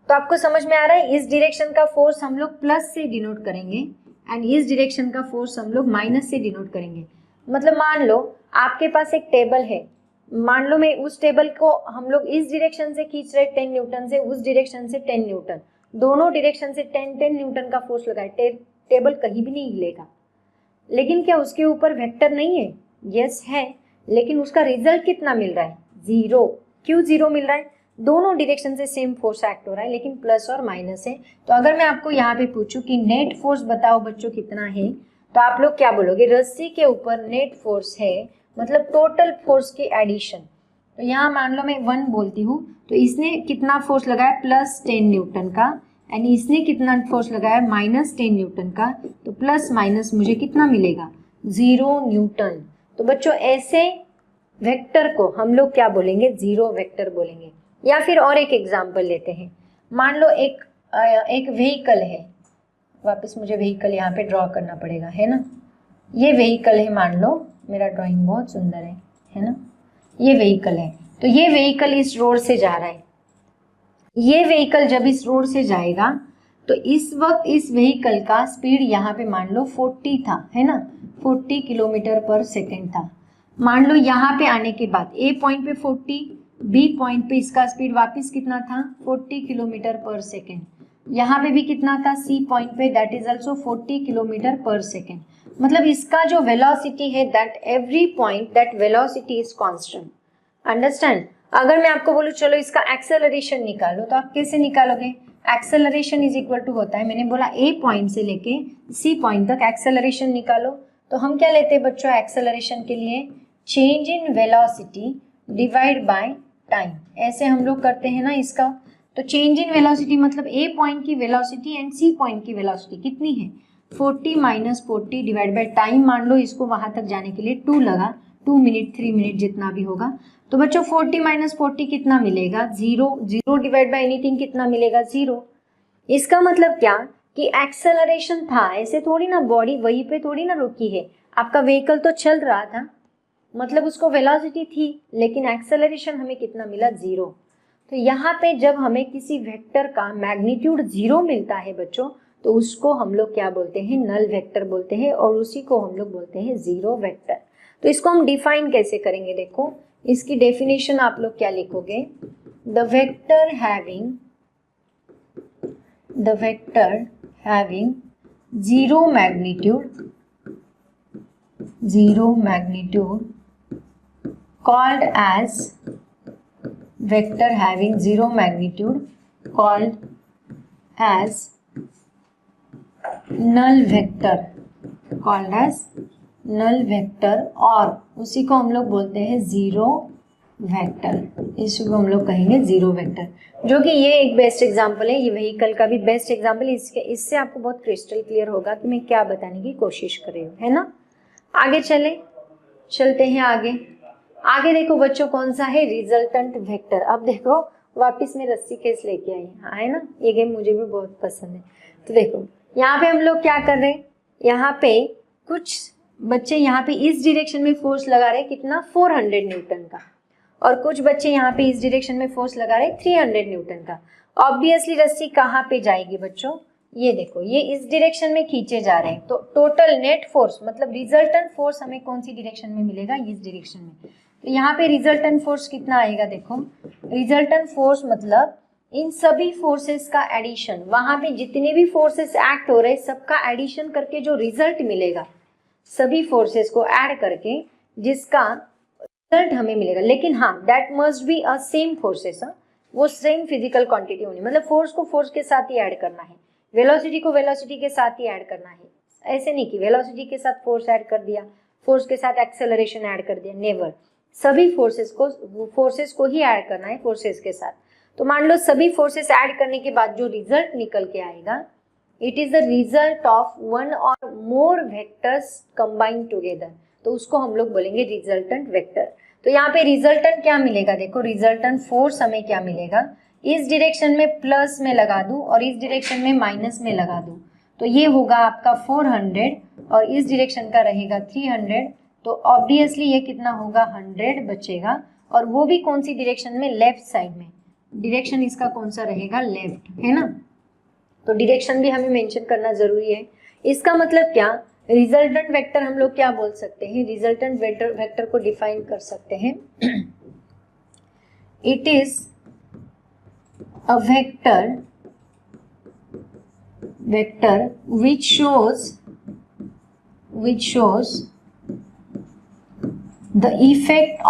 S1: तो आपको समझ में आ रहा है, इस डायरेक्शन का फोर्स हम लोग प्लस से डिनोट करेंगे एंड इस डायरेक्शन का फोर्स हम लोग माइनस से डिनोट करेंगे। मतलब मान लो आपके पास एक टेबल है, मान लो मैं उस टेबल को हम लोग इस डायरेक्शन से खींच रहे 10 न्यूटन से, उस डायरेक्शन से 10 न्यूटन, दोनों डायरेक्शन से 10 न्यूटन का फोर्स लगाए, टेबल कहीं भी नहीं हिलेगा। लेकिन क्या उसके ऊपर वेक्टर नहीं है? यस है, लेकिन उसका रिजल्ट कितना मिल रहा है, 0। क्यों 0 मिल रहा है? दोनों डायरेक्शन से सेम फोर्स एक्ट हो रहा है, लेकिन प्लस और माइनस है। तो अगर मैं आपको यहाँ पे पूछूं कि नेट फोर्स बताओ बच्चों कितना है, तो आप लोग क्या बोलोगे, रस्सी के ऊपर नेट फोर्स है, मतलब टोटल फोर्स की एडिशन। तो यहाँ मान लो मैं 1 बोलती हूँ, तो इसने कितना फोर्स लगाया, प्लस 10 न्यूटन का, एंड इसने कितना फोर्स लगाया, माइनस 10 न्यूटन का, तो प्लस माइनस मुझे कितना मिलेगा, 0 न्यूटन। तो बच्चों ऐसे वेक्टर को हम लोग क्या बोलेंगे, जीरो वेक्टर बोलेंगे। या फिर और एक एग्जाम्पल लेते हैं, मान लो एक व्हीकल है, वापस मुझे व्हीकल यहाँ पे ड्रॉ करना पड़ेगा, है ना। ये व्हीकल है, मान लो मेरा ड्राइंग बहुत सुंदर है ना, ये व्हीकल है। तो ये व्हीकल इस रोड से जा रहा है, ये व्हीकल जब इस रोड से जाएगा तो इस वक्त इस व्हीकल का स्पीड यहाँ पे मान लो 40 था, है ना, 40 किलोमीटर पर सेकेंड था। मान लो यहाँ पे आने के बाद ए पॉइंट पे 40, बी पॉइंट पे इसका स्पीड वापस कितना था, 40 किलोमीटर पर सेकेंड। यहाँ पे भी कितना था, सी पॉइंट पे, दैट इज ऑल्सो 40 किलोमीटर पर सेकेंड। मतलब इसका जो वेलोसिटी है, that every point that velocity is constant. Understand. अगर मैं आपको बोलूँ चलो इसका एक्सेलरेशन निकालो, तो आप कैसे निकालोगे, एक्सेलरेशन इज इक्वल टू होता है, मैंने बोला ए पॉइंट से लेके सी पॉइंट तक एक्सेलरेशन निकालो, तो हम क्या लेते हैं बच्चों एक्सेलरेशन के लिए, change in velocity divide by time, ऐसे हम लोग करते हैं ना इसका। तो चेंज इन वेलोसिटी मतलब ए पॉइंट की वेलोसिटी एंड सी पॉइंट की वेलोसिटी कितनी है, 40 माइनस 40 डिवाइड बाय टाइम, मान लो इसको वहां तक जाने के लिए 2 लगा, 2 मिनट 3 मिनट जितना भी होगा, तो बच्चों 40 माइनस 40 कितना मिलेगा, 0, 0 डिवाइड बाय एनीथिंग कितना मिलेगा, 0। इसका मतलब क्या कि एक्सेलरेशन था, ऐसे थोड़ी ना बॉडी वहीं पे थोड़ी ना रुकी है, आपका व्हीकल तो चल रहा था, मतलब उसको वेलोसिटी थी, लेकिन एक्सेलरेशन हमें कितना मिला, 0। तो यहाँ पे जब हमें किसी वेक्टर का मैग्नीट्यूड 0 मिलता है बच्चों, तो उसको हम लोग क्या बोलते हैं, नल वेक्टर बोलते हैं, और उसी को हम लोग बोलते हैं जीरो वेक्टर। तो इसको हम डिफाइन कैसे करेंगे, देखो इसकी डेफिनेशन आप लोग क्या लिखोगे, the vector having zero magnitude called as vector having zero magnitude called as null vector और उसी को हम लोग बोलते हैं जीरो वेक्टर, इसको हम लोग कहेंगे जीरो वेक्टर, जो कि ये एक बेस्ट एग्जांपल है, ये व्हीकल का भी बेस्ट एग्जांपल है। इससे आपको बहुत क्रिस्टल क्लियर होगा कि मैं क्या बताने की कोशिश कर रही हूँ, है ना। आगे चलते हैं आगे देखो बच्चों कौन सा है, रिजल्टेंट वेक्टर। अब देखो वापस में रस्सी केस लेके आई, हाँ है ना, ये गेम मुझे भी बहुत पसंद है। तो देखो यहाँ पे हम लोग क्या कर रहे हैं, यहाँ पे कुछ बच्चे यहाँ पे इस डायरेक्शन में फोर्स लगा रहे हैं, कितना 400 न्यूटन का, और कुछ बच्चे यहाँ पे इस डायरेक्शन में फोर्स लगा रहे हैं 300 न्यूटन का। ऑब्वियसली रस्सी कहाँ पे जाएगी बच्चों, ये देखो ये इस डायरेक्शन में खींचे जा रहे हैं, तो टोटल नेट फोर्स मतलब रिजल्टेंट फोर्स हमें कौन सी डायरेक्शन में मिलेगा, इस डायरेक्शन में। तो यहाँ पे रिजल्टेंट फोर्स कितना आएगा, देखो रिजल्टेंट फोर्स मतलब इन सभी फोर्सेस का एडिशन, वहां पे जितने भी फोर्सेस एक्ट हो रहे हैं सबका एडिशन करके जो रिजल्ट मिलेगा, सभी फोर्सेस को ऐड करके जिसका रिजल्ट हमें मिलेगा। लेकिन हाँ that must be a same forces, वो सेम फिजिकल क्वांटिटी होनी, मतलब फोर्स को फोर्स के साथ ही ऐड करना है, वेलोसिटी को वेलोसिटी के साथ ही ऐड करना है। ऐसे नहीं कि वेलोसिटी के साथ फोर्स ऐड कर दिया, फोर्स के साथ एक्सेलरेशन ऐड कर दिया, नेवर। सभी फोर्सेस को ही ऐड करना है फोर्सेस के साथ। तो मान लो सभी फोर्सेस ऐड करने के बाद जो रिजल्ट निकल के आएगा, it is the result of one और मोर वेक्टर्स कंबाइंड टुगेदर, तो उसको हम लोग बोलेंगे रिजल्टेंट वेक्टर। तो यहाँ पे रिजल्टेंट क्या मिलेगा, देखो रिजल्टेंट फोर्स हमें क्या मिलेगा, इस डायरेक्शन में प्लस में लगा दूं और इस डायरेक्शन में माइनस में लगा दूं, तो ये होगा आपका 400 और इस डायरेक्शन का रहेगा 300, तो ऑब्वियसली ये कितना होगा 100 बचेगा, और वो भी कौन सी डायरेक्शन में, लेफ्ट साइड में। डायरेक्शन इसका कौन सा रहेगा, लेफ्ट, है ना। तो डायरेक्शन भी हमें मेंशन करना जरूरी है। इसका मतलब क्या, रिजल्टेंट वेक्टर हम लोग क्या बोल सकते हैं, रिजल्टेंट वेक्टर को डिफाइन कर सकते हैं, it is a vector which shows the effect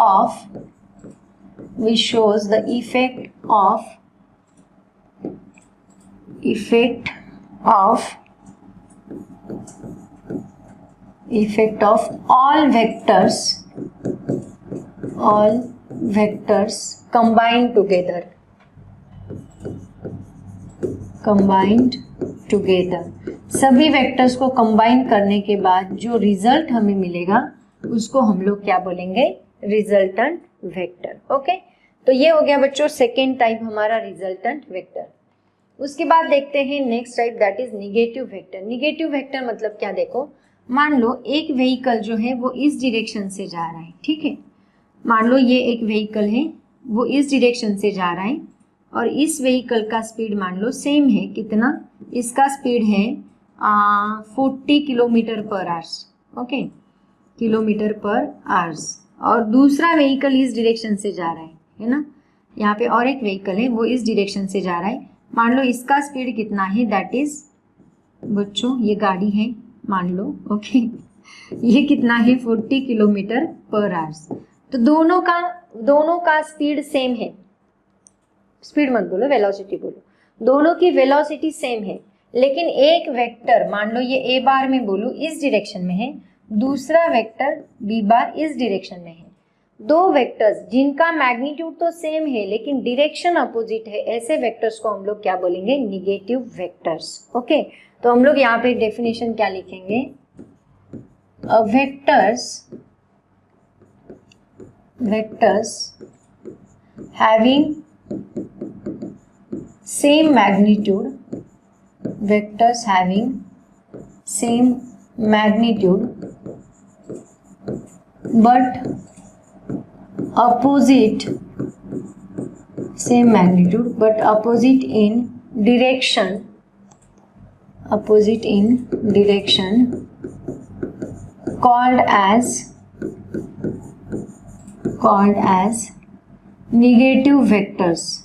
S1: of all vectors combined together, सभी वेक्टर्स को कंबाइन करने के बाद जो रिजल्ट हमें मिलेगा उसको हम लोग क्या बोलेंगे, रिजल्टेंट वेक्टर। ओके, तो ये हो गया बच्चों सेकेंड टाइप हमारा रिजल्टेंट वेक्टर। उसके बाद देखते हैं next type, that is negative vector. Negative vector मतलब क्या, देखो मान लो एक व्हीकल जो है वो इस डायरेक्शन से जा रहा है, ठीक है, मान लो ये एक व्हीकल है वो इस डायरेक्शन से जा रहा है, और इस व्हीकल का स्पीड मान लो सेम है, कितना, इसका स्पीड है 40 किलोमीटर पर आवर्स, ओके, किलोमीटर पर आवर्स, और दूसरा व्हीकल इस डायरेक्शन से जा रहा है ना, यहाँ पे और एक व्हीकल है वो इस डायरेक्शन से जा रहा है, मान लो इसका स्पीड कितना है, दैट इज बच्चों ये गाड़ी है मान लो, ओके, ये कितना है 40 किलोमीटर पर आवर्स। तो दोनों का स्पीड सेम है, स्पीड मत बोलो वेलोसिटी बोलो, दोनों की वेलोसिटी सेम है, लेकिन एक वेक्टर मान लो ये ए बार में बोलूँ इस डायरेक्शन में है, दूसरा वेक्टर बी बार इस डायरेक्शन में है। दो वेक्टर्स जिनका मैग्नीट्यूड तो सेम है लेकिन डायरेक्शन अपोजिट है, ऐसे वेक्टर्स को हम लोग क्या बोलेंगे? Negative vectors. ओके, तो हम लोग यहाँ पे डेफिनेशन क्या लिखेंगे? Vectors having same magnitude, vectors having same magnitude but opposite, same magnitude but opposite in direction, called as negative vectors.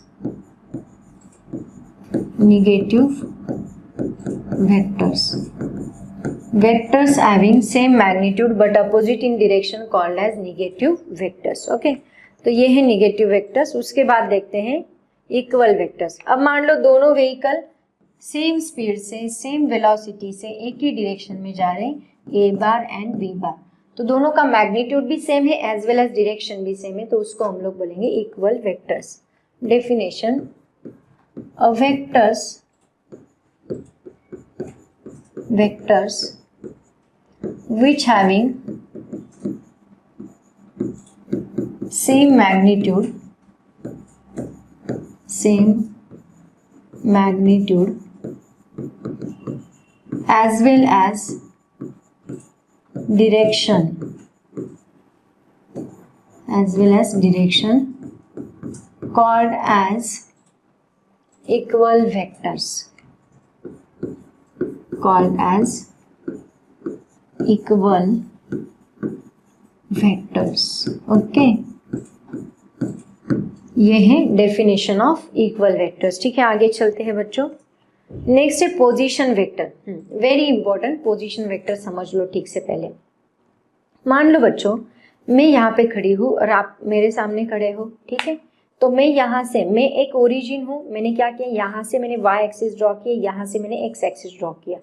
S1: Vectors having same magnitude but opposite in direction called as negative vectors. Okay, तो ये है negative vectors. उसके बाद देखते हैं equal vectors. अब मान लो दोनों व्हीकल सेम स्पीड से, सेम वेलोसिटी से एक ही डायरेक्शन में जा रहे हैं, ए बार एंड बी बार, तो दोनों का मैग्नीट्यूड भी सेम है एज वेल एज डायरेक्शन भी सेम है, तो उसको हम लोग बोलेंगे equal vectors. Definition, vectors which having same magnitude as well as direction called as equal vectors, okay. ये है डेफिनेशन ऑफ इक्वल वेक्टर्स। ठीक है, आगे चलते हैं बच्चों। नेक्स्ट है position vector. Very important, position vector समझ लो ठीक से। पहले मान लो बच्चों मैं यहाँ पे खड़ी हूँ और आप मेरे सामने खड़े हो, ठीक है। तो मैं यहाँ से, मैं एक ओरिजिन हूँ, मैंने क्या किया, यहाँ से मैंने वाई एक्सिस ड्रॉ किया, यहाँ से मैंने एक्स एक्सिस ड्रॉ किया,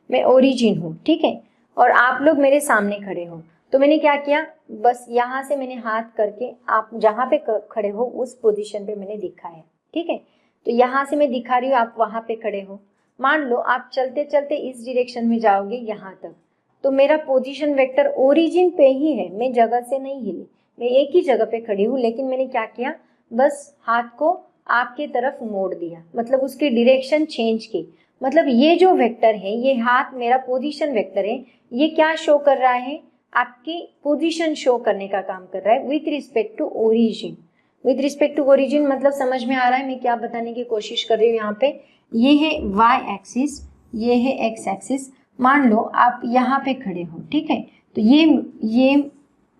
S1: मैं ओरिजिन हूँ, ठीक है। और आप लोग मेरे सामने खड़े हो, तो मैंने क्या किया, बस यहाँ से मैंने हाथ करके आप जहाँ पे खड़े हो उस पोजीशन पे मैंने दिखाया, ठीक है। तो यहाँ से मैं दिखा रही हूँ, आप वहाँ पे खड़े हो। मान लो आप चलते चलते इस डायरेक्शन में जाओगे यहाँ तक, तो मेरा पोजीशन वेक्टर ओरिजिन पे ही है, मैं जगह से नहीं हिली, मैं एक ही जगह पे खड़ी हूँ, लेकिन मैंने क्या किया, बस हाथ को आपके तरफ मोड़ दिया, मतलब उसकी डायरेक्शन चेंज की। मतलब ये जो वेक्टर है, ये हाथ मेरा पोजीशन वेक्टर है, ये क्या शो कर रहा है, आपकी पोजीशन शो करने का काम कर रहा है with respect to origin. With respect to origin मतलब समझ में आ रहा है मैं क्या बताने की कोशिश कर रही हूँ। यहाँ पे ये है वाई एक्सिस, ये है एक्स एक्सिस। मान लो आप यहाँ पे खड़े हो, ठीक है। तो ये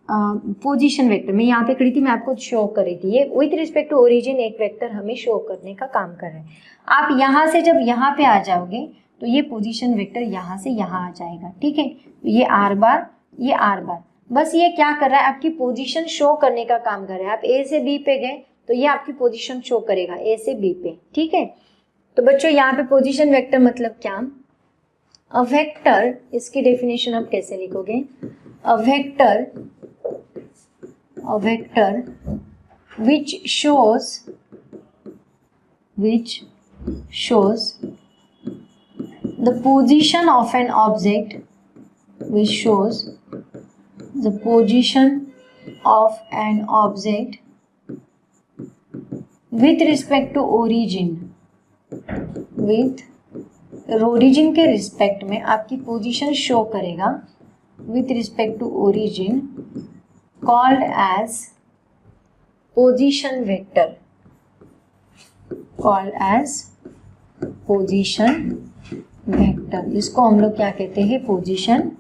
S1: पोजीशन वेक्टर, मैं यहाँ पे खड़ी थी, मैं आपको शो कर रही थी, ये विथ रिस्पेक्ट टू ओरिजिन एक वेक्टर हमें शो करने का काम कर रहा है। आप यहाँ से जब यहाँ पे आ जाओगे तो ये पोजीशन वेक्टर यहाँ से यहाँ आ जाएगा, ठीक है। ये आर बार, ये आर बार, बस ये क्या कर रहा है, आपकी पोजीशन शो करने का काम कर रहा है। आप ए से बी पे गए तो ये आपकी पोजीशन शो करेगा ए से बी पे, ठीक है। तो बच्चों यहाँ पे पोजीशन वेक्टर मतलब क्या, अ वेक्टर, इसकी डेफिनेशन आप कैसे लिखोगे, a vector which shows the position of an object, with respect to origin, origin के रिस्पेक्ट में आपकी पोजीशन शो करेगा, with respect to origin, called as position vector, इसको हम लोग क्या कहते हैं, पोजीशन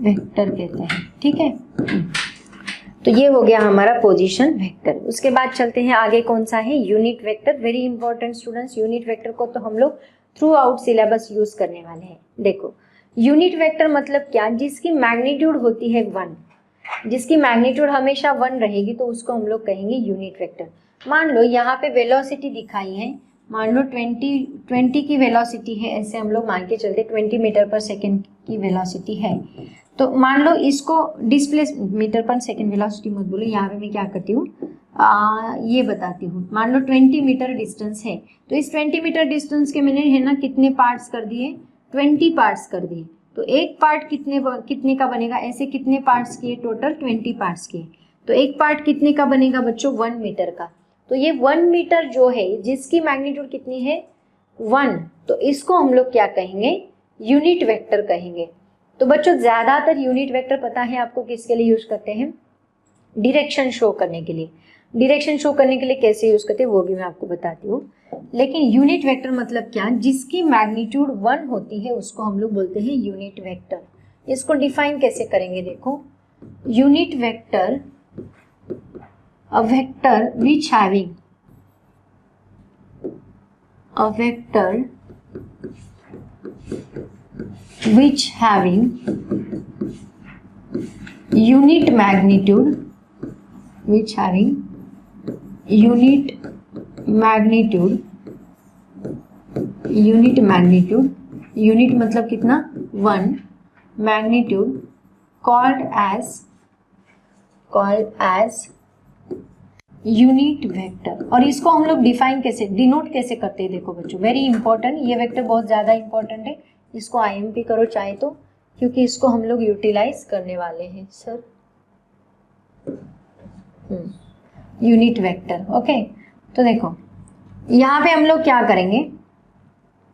S1: वेक्टर कहते हैं, ठीक है। तो ये हो गया हमारा पोजीशन वेक्टर। उसके बाद चलते हैं आगे, कौन सा है, unit vector. Very important students, unit vector को तो हम लोग थ्रू आउट सिलेबस यूज करने वाले हैं। देखो यूनिट वेक्टर मतलब क्या, जिसकी मैग्नीट्यूड होती है 1, जिसकी मैग्नीट्यूड हमेशा 1 रहेगी, तो उसको हम लोग कहेंगे यूनिट वेक्टर। मान लो यहाँ पे वेलोसिटी दिखाई है मान लो 20 की वेलोसिटी है, ऐसे हम लोग मान के चलते 20 मीटर पर सेकेंड की वेलोसिटी है, तो मान लो इसको डिस्प्लेस मीटर पर सेकेंड वेलोसिटी मत बोलो, यहाँ पे मैं क्या करती हूँ ये बताती हूँ। मान लो 20 मीटर डिस्टेंस है, तो इस 20 मीटर डिस्टेंस के मैंने है ना कितने पार्ट्स कर दिए, 20 पार्ट्स कर दिए। तो एक पार्ट कितने का बनेगा, ऐसे कितने पार्ट्स किए, टोटल 20 पार्ट्स किए, तो एक पार्ट कितने का बनेगा बच्चों, 1 मीटर का। तो ये 1 मीटर जो है जिसकी मैग्नीट्यूड कितनी है 1, तो इसको हम लोग क्या कहेंगे, यूनिट वेक्टर कहेंगे। तो बच्चों ज्यादातर यूनिट वेक्टर पता है आपको किसके लिए यूज करते हैं, डायरेक्शन शो करने के लिए। डायरेक्शन शो करने के लिए कैसे यूज करते हैं वो भी मैं आपको बताती हूँ। लेकिन यूनिट वेक्टर मतलब क्या, जिसकी मैग्नीट्यूड 1 होती है उसको हम लोग बोलते हैं यूनिट वेक्टर। इसको डिफाइन कैसे करेंगे, देखो unit vector a vector which having unit magnitude, unit मतलब कितना 1, magnitude called as unit vector. और इसको हम लोग डिफाइन कैसे, डिनोट कैसे करते हैं, देखो बच्चों वेरी इंपॉर्टेंट, ये वेक्टर बहुत ज़्यादा इंपॉर्टेंट है, इसको आईएमपी करो चाहे तो, क्योंकि इसको हम लोग यूटिलाइज करने वाले हैं सर। Unit vector, okay. तो देखो यहाँ पे हम लोग क्या करेंगे,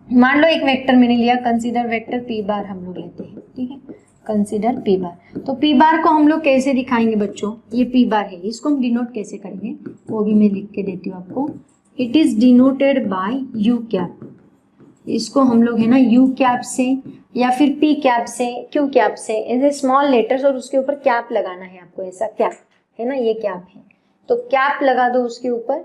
S1: मान लो एक वेक्टर मैंने लिया, कंसीडर वेक्टर पी बार हम लोग लेते हैं, ठीक है, कंसीडर पी बार। तो पी बार को हम लोग कैसे दिखाएंगे बच्चों, ये पी बार है, इसको हम डिनोट कैसे करेंगे वो भी मैं लिख के देती हूँ आपको। It is denoted by you cap, इसको हम लोग है ना यू कैप से या फिर पी कैप से, क्यू कैप से, ऐसे स्मॉल लेटर्स और उसके ऊपर कैप लगाना है आपको, ऐसा कैप है ना, ये कैप है, तो कैप लगा दो उसके ऊपर,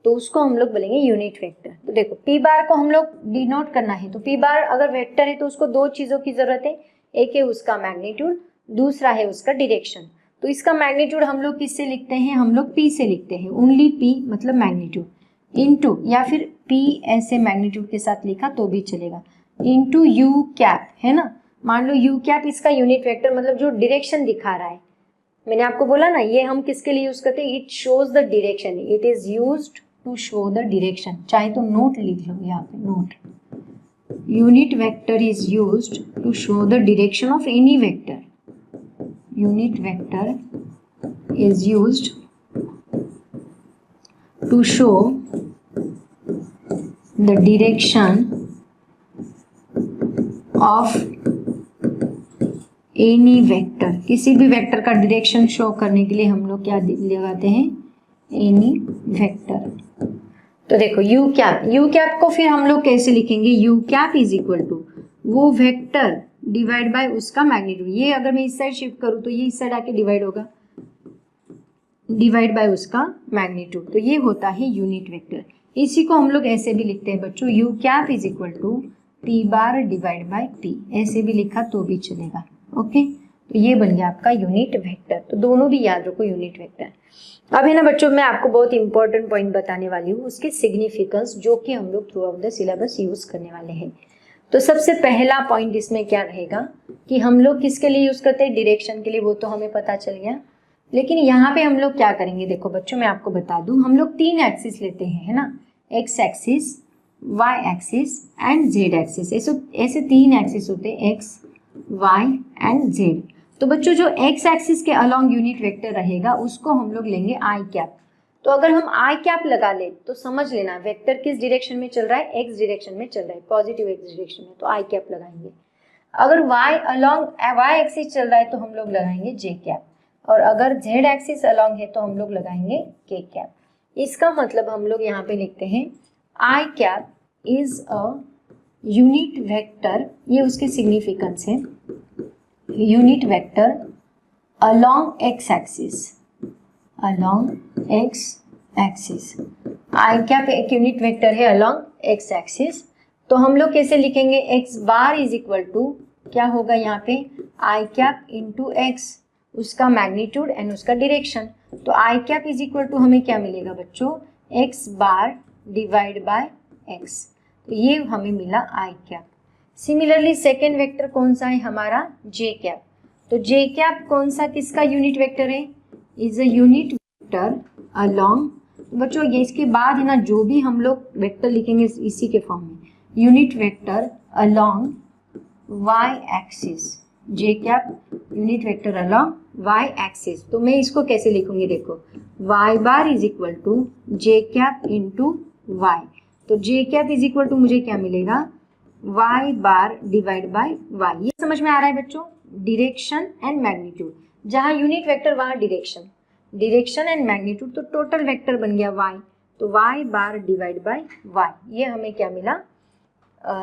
S1: तो उसको हम लोग बोलेंगे यूनिट वेक्टर। तो देखो पी बार को हम लोग डिनोट करना है, तो पी बार अगर वेक्टर है तो उसको दो चीजों की जरूरत है, एक है उसका मैग्नीट्यूड, दूसरा है उसका डायरेक्शन। तो इसका मैग्नीट्यूड हम लोग किससे लिखते हैं, हम लोग पी से लिखते हैं, ओनली पी मतलब मैग्नीट्यूड, इनटू या फिर पी ऐसे मैग्नीट्यूड के साथ लिखा तो भी चलेगा, इनटू यू कैप, है ना। मान लो यू कैप इसका यूनिट वेक्टर मतलब जो डायरेक्शन दिखा रहा है, मैंने आपको बोला ना ये हम किसके लिए यूज करते हैं, it shows the direction, it is used to show the direction, चाहे तो नोट लिख लो यहाँ पे, note unit vector is used to show the direction of any vector. Unit vector is used to show the direction of any vector. किसी भी vector का direction show करने के लिए हम लोग क्या लगाते हैं, any vector। तो देखो यू कैप को फिर हम लोग कैसे लिखेंगे, U cap is equal to वो वेक्टर डिवाइड बाय उसका मैग्नीट्यूड। ये अगर मैं इस साइड शिफ्ट करूँ तो ये इस साइड आके डिवाइड होगा, डिवाइड बाय उसका मैग्नीट्यूड, तो ये होता है यूनिट वेक्टर। इसी को हम लोग ऐसे भी लिखते हैं बच्चों, U cap is equal to P bar divide by P, ऐसे भी लिखा तो भी चलेगा, ओके। तो ये बन गया आपका यूनिट वेक्टर। तो दोनों भी याद रखो यूनिट वेक्टर। अब है ना बच्चों मैं आपको बहुत इंपॉर्टेंट पॉइंट बताने वाली हूँ, उसके सिग्निफिकेंस जो कि हम लोग through out the syllabus use करने वाले हैं। तो सबसे पहला पॉइंट इसमें क्या रहेगा कि हम लोग किसके लिए यूज करते हैं, डायरेक्शन के लिए, वो तो हमें पता चल गया। लेकिन यहाँ पे हम लोग क्या करेंगे, देखो बच्चों मैं आपको बता दूं, हम लोग 3 एक्सिस लेते हैं, है ना, X axis, Y axis and Z axis. ऐसे 3 एक्सिस होते हैं, एक्स वाई एंड जेड। तो बच्चों जो एक्स एक्सिस के अलोंग यूनिट वेक्टर रहेगा उसको हम लोग लेंगे आई कैप। तो अगर हम आई कैप लगा ले तो समझ लेना वेक्टर किस डायरेक्शन में चल रहा है, एक्स डायरेक्शन में चल रहा है, पॉजिटिव एक्स डायरेक्शन में, तो आई कैप लगाएंगे। अगर वाई अलोंग वाई एक्सिस चल रहा है तो हम लोग लगाएंगे जे कैप, और अगर जेड एक्सिस अलोंग है तो हम लोग लगाएंगे के कैप। इसका मतलब हम लोग यहाँ पे लिखते हैं I cap is a unit vector, ये उसके सिग्निफिकेंस है, unit vector along X axis, along X axis. I cap एक यूनिट वेक्टर है अलोंग एक्स एक्सिस। तो हम लोग कैसे लिखेंगे, X bar is equal to क्या होगा यहाँ पे, आई कैप इंटू एक्स, उसका मैग्नीट्यूड एंड उसका डायरेक्शन। तो I cap is equal to हमें क्या मिलेगा बच्चों, X bar divide by X, तो ये हमें मिला आई कैप। सिमिलरली सेकेंड वेक्टर कौन सा है हमारा, जे कैप। तो जे कैप कौन सा किसका यूनिट वेक्टर है, is a unit vector along, बच्चों ये इसके बाद है ना जो भी हम लोग वेक्टर लिखेंगे इसी के फॉर्म में, unit vector along Y axis, J cap unit vector along Y axis. तो मैं इसको कैसे लिखूंगी, देखो Y bar is equal to J cap into Y. तो J cap is equal to मुझे क्या मिलेगा, Y bar divide by Y. ये समझ में आ रहा है बच्चों, डायरेक्शन एंड मैग्नीट्यूड, जहां यूनिट वेक्टर वहां डायरेक्शन, डायरेक्शन एंड मैग्नीट्यूड, तो टोटल वेक्टर बन गया वाई, तो Y bar divide by Y. ये हमें क्या मिला,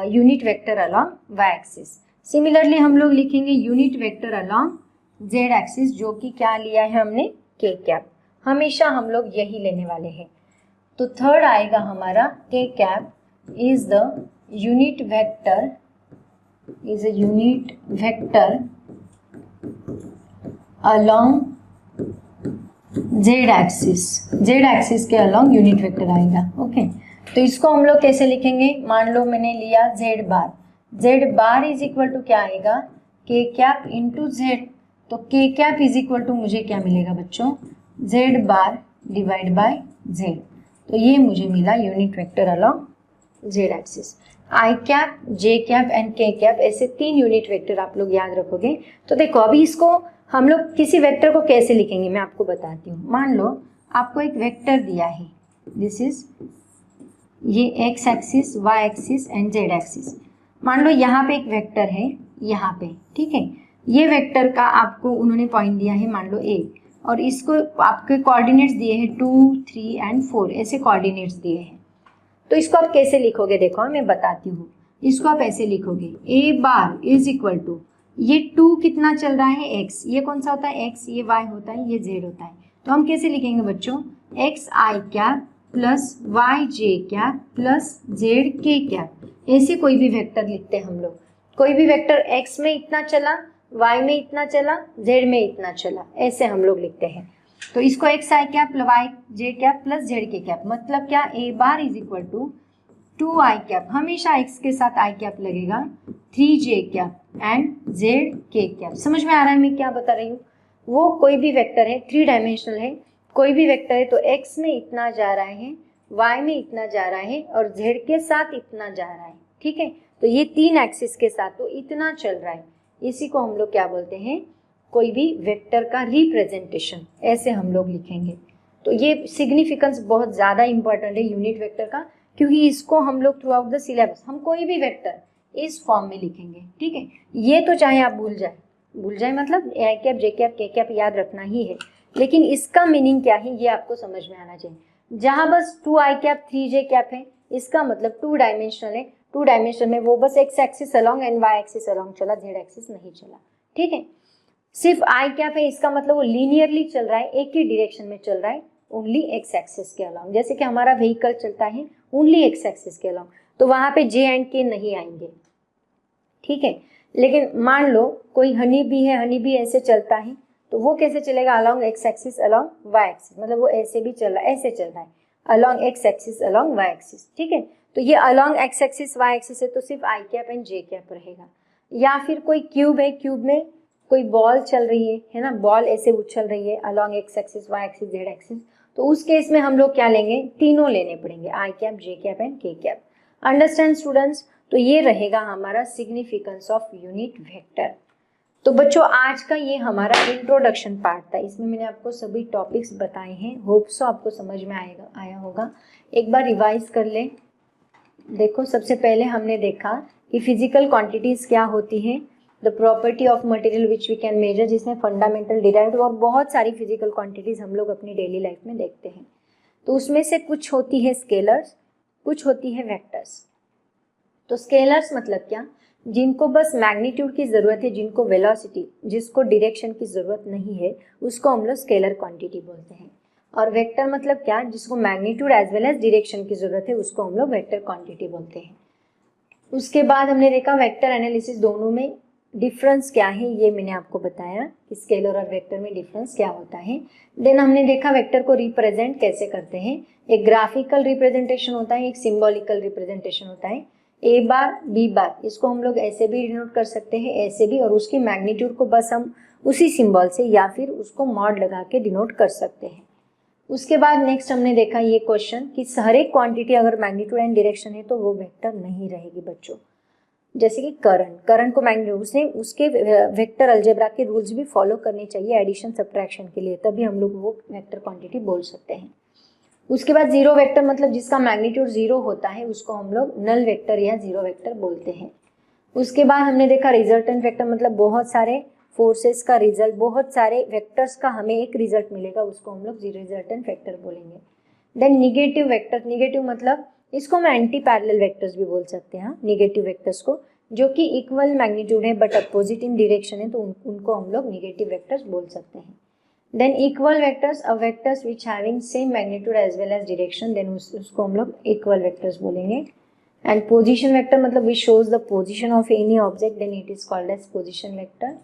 S1: unit vector along Y axis. Similarly हम लोग लिखेंगे unit vector along Z axis, जो कि क्या लिया है हमने, के कैप। हमेशा हम लोग यही लेने वाले हैं। तो थर्ड आएगा हमारा के cap is the unit vector, is a unit vector along Z axis, Z axis के अलोंग यूनिट वेक्टर आएगा। ओके, तो इसको हम लोग कैसे लिखेंगे, मान लो मैंने लिया Z bar, Z bar is equal to क्या आएगा, के कैप इंटू जेड। तो के कैप इज इक्वल टू मुझे क्या मिलेगा बच्चों, जेड बार डिवाइड बाय जेड। तो ये मुझे मिला unit vector along Z axis. I cap, J cap and के कैप, ऐसे 3 यूनिट वेक्टर आप लोग याद रखोगे। तो देखो अभी इसको हम लोग किसी वेक्टर को कैसे लिखेंगे मैं आपको बताती हूँ। मान लो आपको एक वेक्टर दिया है, दिस इज ये X axis, Y axis and Z axis. मान लो यहाँ पे एक वेक्टर है, यहाँ पे, ठीक है। ये वेक्टर का आपको उन्होंने पॉइंट दिया है मान लो ए, और इसको आपके कोऑर्डिनेट्स दिए हैं 2, 3 एंड 4, ऐसे कोऑर्डिनेट्स दिए हैं। तो इसको आप कैसे लिखोगे, देखो मैं बताती हूँ। इसको आप ऐसे लिखोगे, ए बार इज इक्वल टू, ये 2 कितना चल रहा है एक्स, ये कौन सा होता है एक्स, ये वाई होता है, ये जेड होता है। तो हम कैसे लिखेंगे बच्चों, x I cap plus Y J cap plus Z K cap, ऐसे कोई भी वेक्टर लिखते हैं हम लोग। कोई भी वेक्टर एक्स में इतना चला, वाई में इतना चला, जेड में इतना चला, ऐसे हम लोग लिखते हैं। तो इसको X I cap Y J cap plus Z K cap, मतलब क्या, A bar is equal to 2 I cap, हमेशा एक्स के साथ आई कैप लगेगा, 3 J cap and Z K cap. समझ में आ रहा है मैं क्या बता रही हूँ। वो कोई भी वेक्टर है, 3 डायमेंशनल है, कोई भी वेक्टर है, तो एक्स में इतना जा रहा है, वाई में इतना जा रहा है और जेड के साथ इतना जा रहा है, ठीक है। तो ये 3 एक्सिस के साथ तो इतना चल रहा है, इसी को हम लोग क्या बोलते हैं, कोई भी वेक्टर का रिप्रेजेंटेशन, ऐसे हम लोग लिखेंगे। तो ये सिग्निफिकेंस बहुत ज़्यादा इंपॉर्टेंट है यूनिट वेक्टर का, क्योंकि इसको हम लोग थ्रू आउट द सिलेबस हम कोई भी वेक्टर इस फॉर्म में लिखेंगे, ठीक है। ये तो चाहे आप भूल जाए मतलब आई कैप, जे कैप, के कैप याद रखना ही है, लेकिन इसका मीनिंग क्या है ये आपको समझ में आना चाहिए। जहाँ बस 2 आई कैप 3 जे कैप है, इसका मतलब 2 डायमेंशनल है, 2 डायमेंशनल में वो बस X axis along and Y axis along चला, जेड एक्सिस नहीं चला, ठीक है। सिर्फ आई कैप है, इसका मतलब वो लीनियरली चल रहा है, एक ही डायरेक्शन में चल रहा है, ओनली एक्स एक्सिस के अलोंग। जैसे कि हमारा व्हीकल चलता है ओनली एक्स एक्सिस के अलोंग, तो वहाँ पे जे एंड के नहीं आएंगे, ठीक है। लेकिन मान लो कोई हनी बी है, हनी बी ऐसे चलता है, तो वो कैसे चलेगा, along X axis along Y axis, मतलब वो ऐसे भी चल रहा है, ऐसे चल रहा है, along X axis along Y axis, ठीक है। तो ये along X axis Y axis है, तो सिर्फ I cap and J cap रहेगा। या फिर कोई क्यूब है, क्यूब में कोई बॉल चल रही है ना, बॉल ऐसे उछल रही है along X axis Y axis Z axis, तो उस केस में हम लोग क्या लेंगे, तीनों लेने पड़ेंगे, आई कैप, जे कैप एंड के कैप। Understand students. तो ये रहेगा हमारा सिग्निफिकेंस ऑफ यूनिट वेक्टर। तो बच्चों आज का ये हमारा इंट्रोडक्शन पार्ट था, इसमें मैंने आपको सभी टॉपिक्स बताए हैं, होप सो आपको समझ में आया होगा। एक बार रिवाइज कर ले। देखो सबसे पहले हमने देखा कि फिजिकल क्वांटिटीज क्या होती है, the property of material which we can measure, जिसमें फंडामेंटल, डिराइव्ड और बहुत सारी फिजिकल क्वांटिटीज हम लोग अपनी डेली लाइफ में देखते हैं। तो उसमें से कुछ होती है स्केलर्स, कुछ होती है वेक्टर्स। तो स्केलर्स मतलब क्या, जिनको बस मैग्नीट्यूड की ज़रूरत है, जिनको वेलोसिटी, जिसको डायरेक्शन की ज़रूरत नहीं है, उसको हम लोग स्केलर क्वांटिटी बोलते हैं। और वेक्टर मतलब क्या, जिसको magnitude as well as direction की ज़रूरत है, उसको हम लोग वेक्टर क्वांटिटी बोलते हैं। उसके बाद हमने देखा वेक्टर एनालिसिस दोनों में डिफरेंस क्या है ये मैंने आपको बताया कि स्केलर और वेक्टर में डिफरेंस क्या होता है। देन हमने देखा वेक्टर को रिप्रेजेंट कैसे करते हैं। एक ग्राफिकल रिप्रेजेंटेशन होता है, एक सिंबॉलिकल रिप्रेजेंटेशन होता है। ए बार बी बार, इसको हम लोग ऐसे भी डिनोट कर सकते हैं, ऐसे भी, और उसकी मैग्नीट्यूड को बस हम उसी सिंबल से या फिर उसको मॉड लगा के डिनोट कर सकते हैं। उसके बाद नेक्स्ट हमने देखा ये क्वेश्चन कि हर एक क्वांटिटी अगर मैग्नीट्यूड एंड डायरेक्शन है तो वो वेक्टर नहीं रहेगी बच्चों। जैसे कि करंट को मैग्नीट्यूड, उसने उसके वेक्टर अलजेब्रा के रूल्स भी फॉलो करने चाहिए एडिशन सब्ट्रैक्शन के लिए, तभी हम लोग वो वेक्टर क्वांटिटी बोल सकते हैं। उसके बाद जीरो वेक्टर मतलब जिसका मैग्नीट्यूड जीरो होता है उसको हम लोग नल वेक्टर या जीरो वेक्टर बोलते हैं। उसके बाद हमने देखा रिजल्टेंट वेक्टर मतलब बहुत सारे फोर्सेस का रिजल्ट, बहुत सारे वेक्टर्स का हमें एक रिजल्ट मिलेगा, उसको हम लोग रिजल्टेंट वेक्टर बोलेंगे। देन निगेटिव वेक्टर, निगेटिव मतलब इसको हम एंटी पैरेलल वेक्टर्स भी बोल सकते हैं, निगेटिव वेक्टर्स को, जो कि इक्वल मैग्नीट्यूड है बट अपोजिट इन डायरेक्शन है तो उनको हम लोग निगेटिव वेक्टर्स बोल सकते हैं। Then equal vectors, vectors which having same magnitude as well as direction, then उसको हम लोग इक्वल वेक्टर्स बोलेंगे। एंड पोजीशन वेक्टर मतलब which shows the position of any object, then it is called as position vector.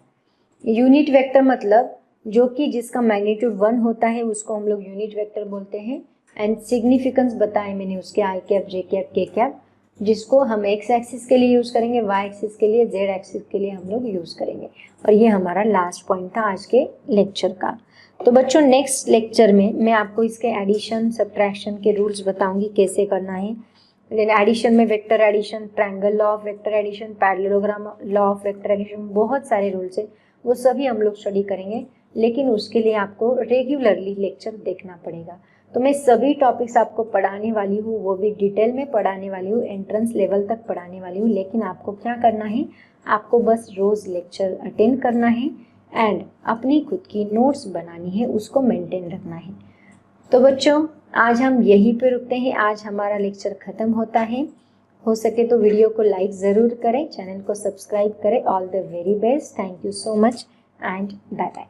S1: Unit vector मतलब जो कि जिसका magnitude 1 होता है उसको हम लोग यूनिट वेक्टर बोलते हैं। एंड सिग्निफिकेंस बताए मैंने उसके आई कैप, जे कैप, के कैप, जिसको हम एक्स एक्सिस के लिए यूज़ करेंगे, वाई एक्सिस के लिए, जेड एक्सिस के लिए हम लोग यूज़ करेंगे। और ये हमारा लास्ट पॉइंट था आज के लेक्चर का। तो बच्चों नेक्स्ट लेक्चर में मैं आपको इसके एडिशन सब्ट्रैक्शन के रूल्स बताऊंगी कैसे करना है। देन एडिशन में vector addition, triangle law of vector addition, parallelogram law of vector addition, बहुत सारे रूल्स है, वो सभी हम लोग स्टडी करेंगे, लेकिन उसके लिए आपको रेगुलरली लेक्चर देखना पड़ेगा। तो मैं सभी टॉपिक्स आपको पढ़ाने वाली हूँ, वो भी डिटेल में पढ़ाने वाली हूँ, एंट्रेंस लेवल तक पढ़ाने वाली हूँ, लेकिन आपको क्या करना है, आपको बस रोज़ लेक्चर अटेंड करना है एंड अपनी खुद की नोट्स बनानी है, उसको मेंटेन रखना है। तो बच्चों आज हम यहीं पे रुकते हैं, आज हमारा लेक्चर ख़त्म होता है। हो सके तो वीडियो को लाइक ज़रूर करें, चैनल को सब्सक्राइब करें। All the very best, thank you so much and bye bye.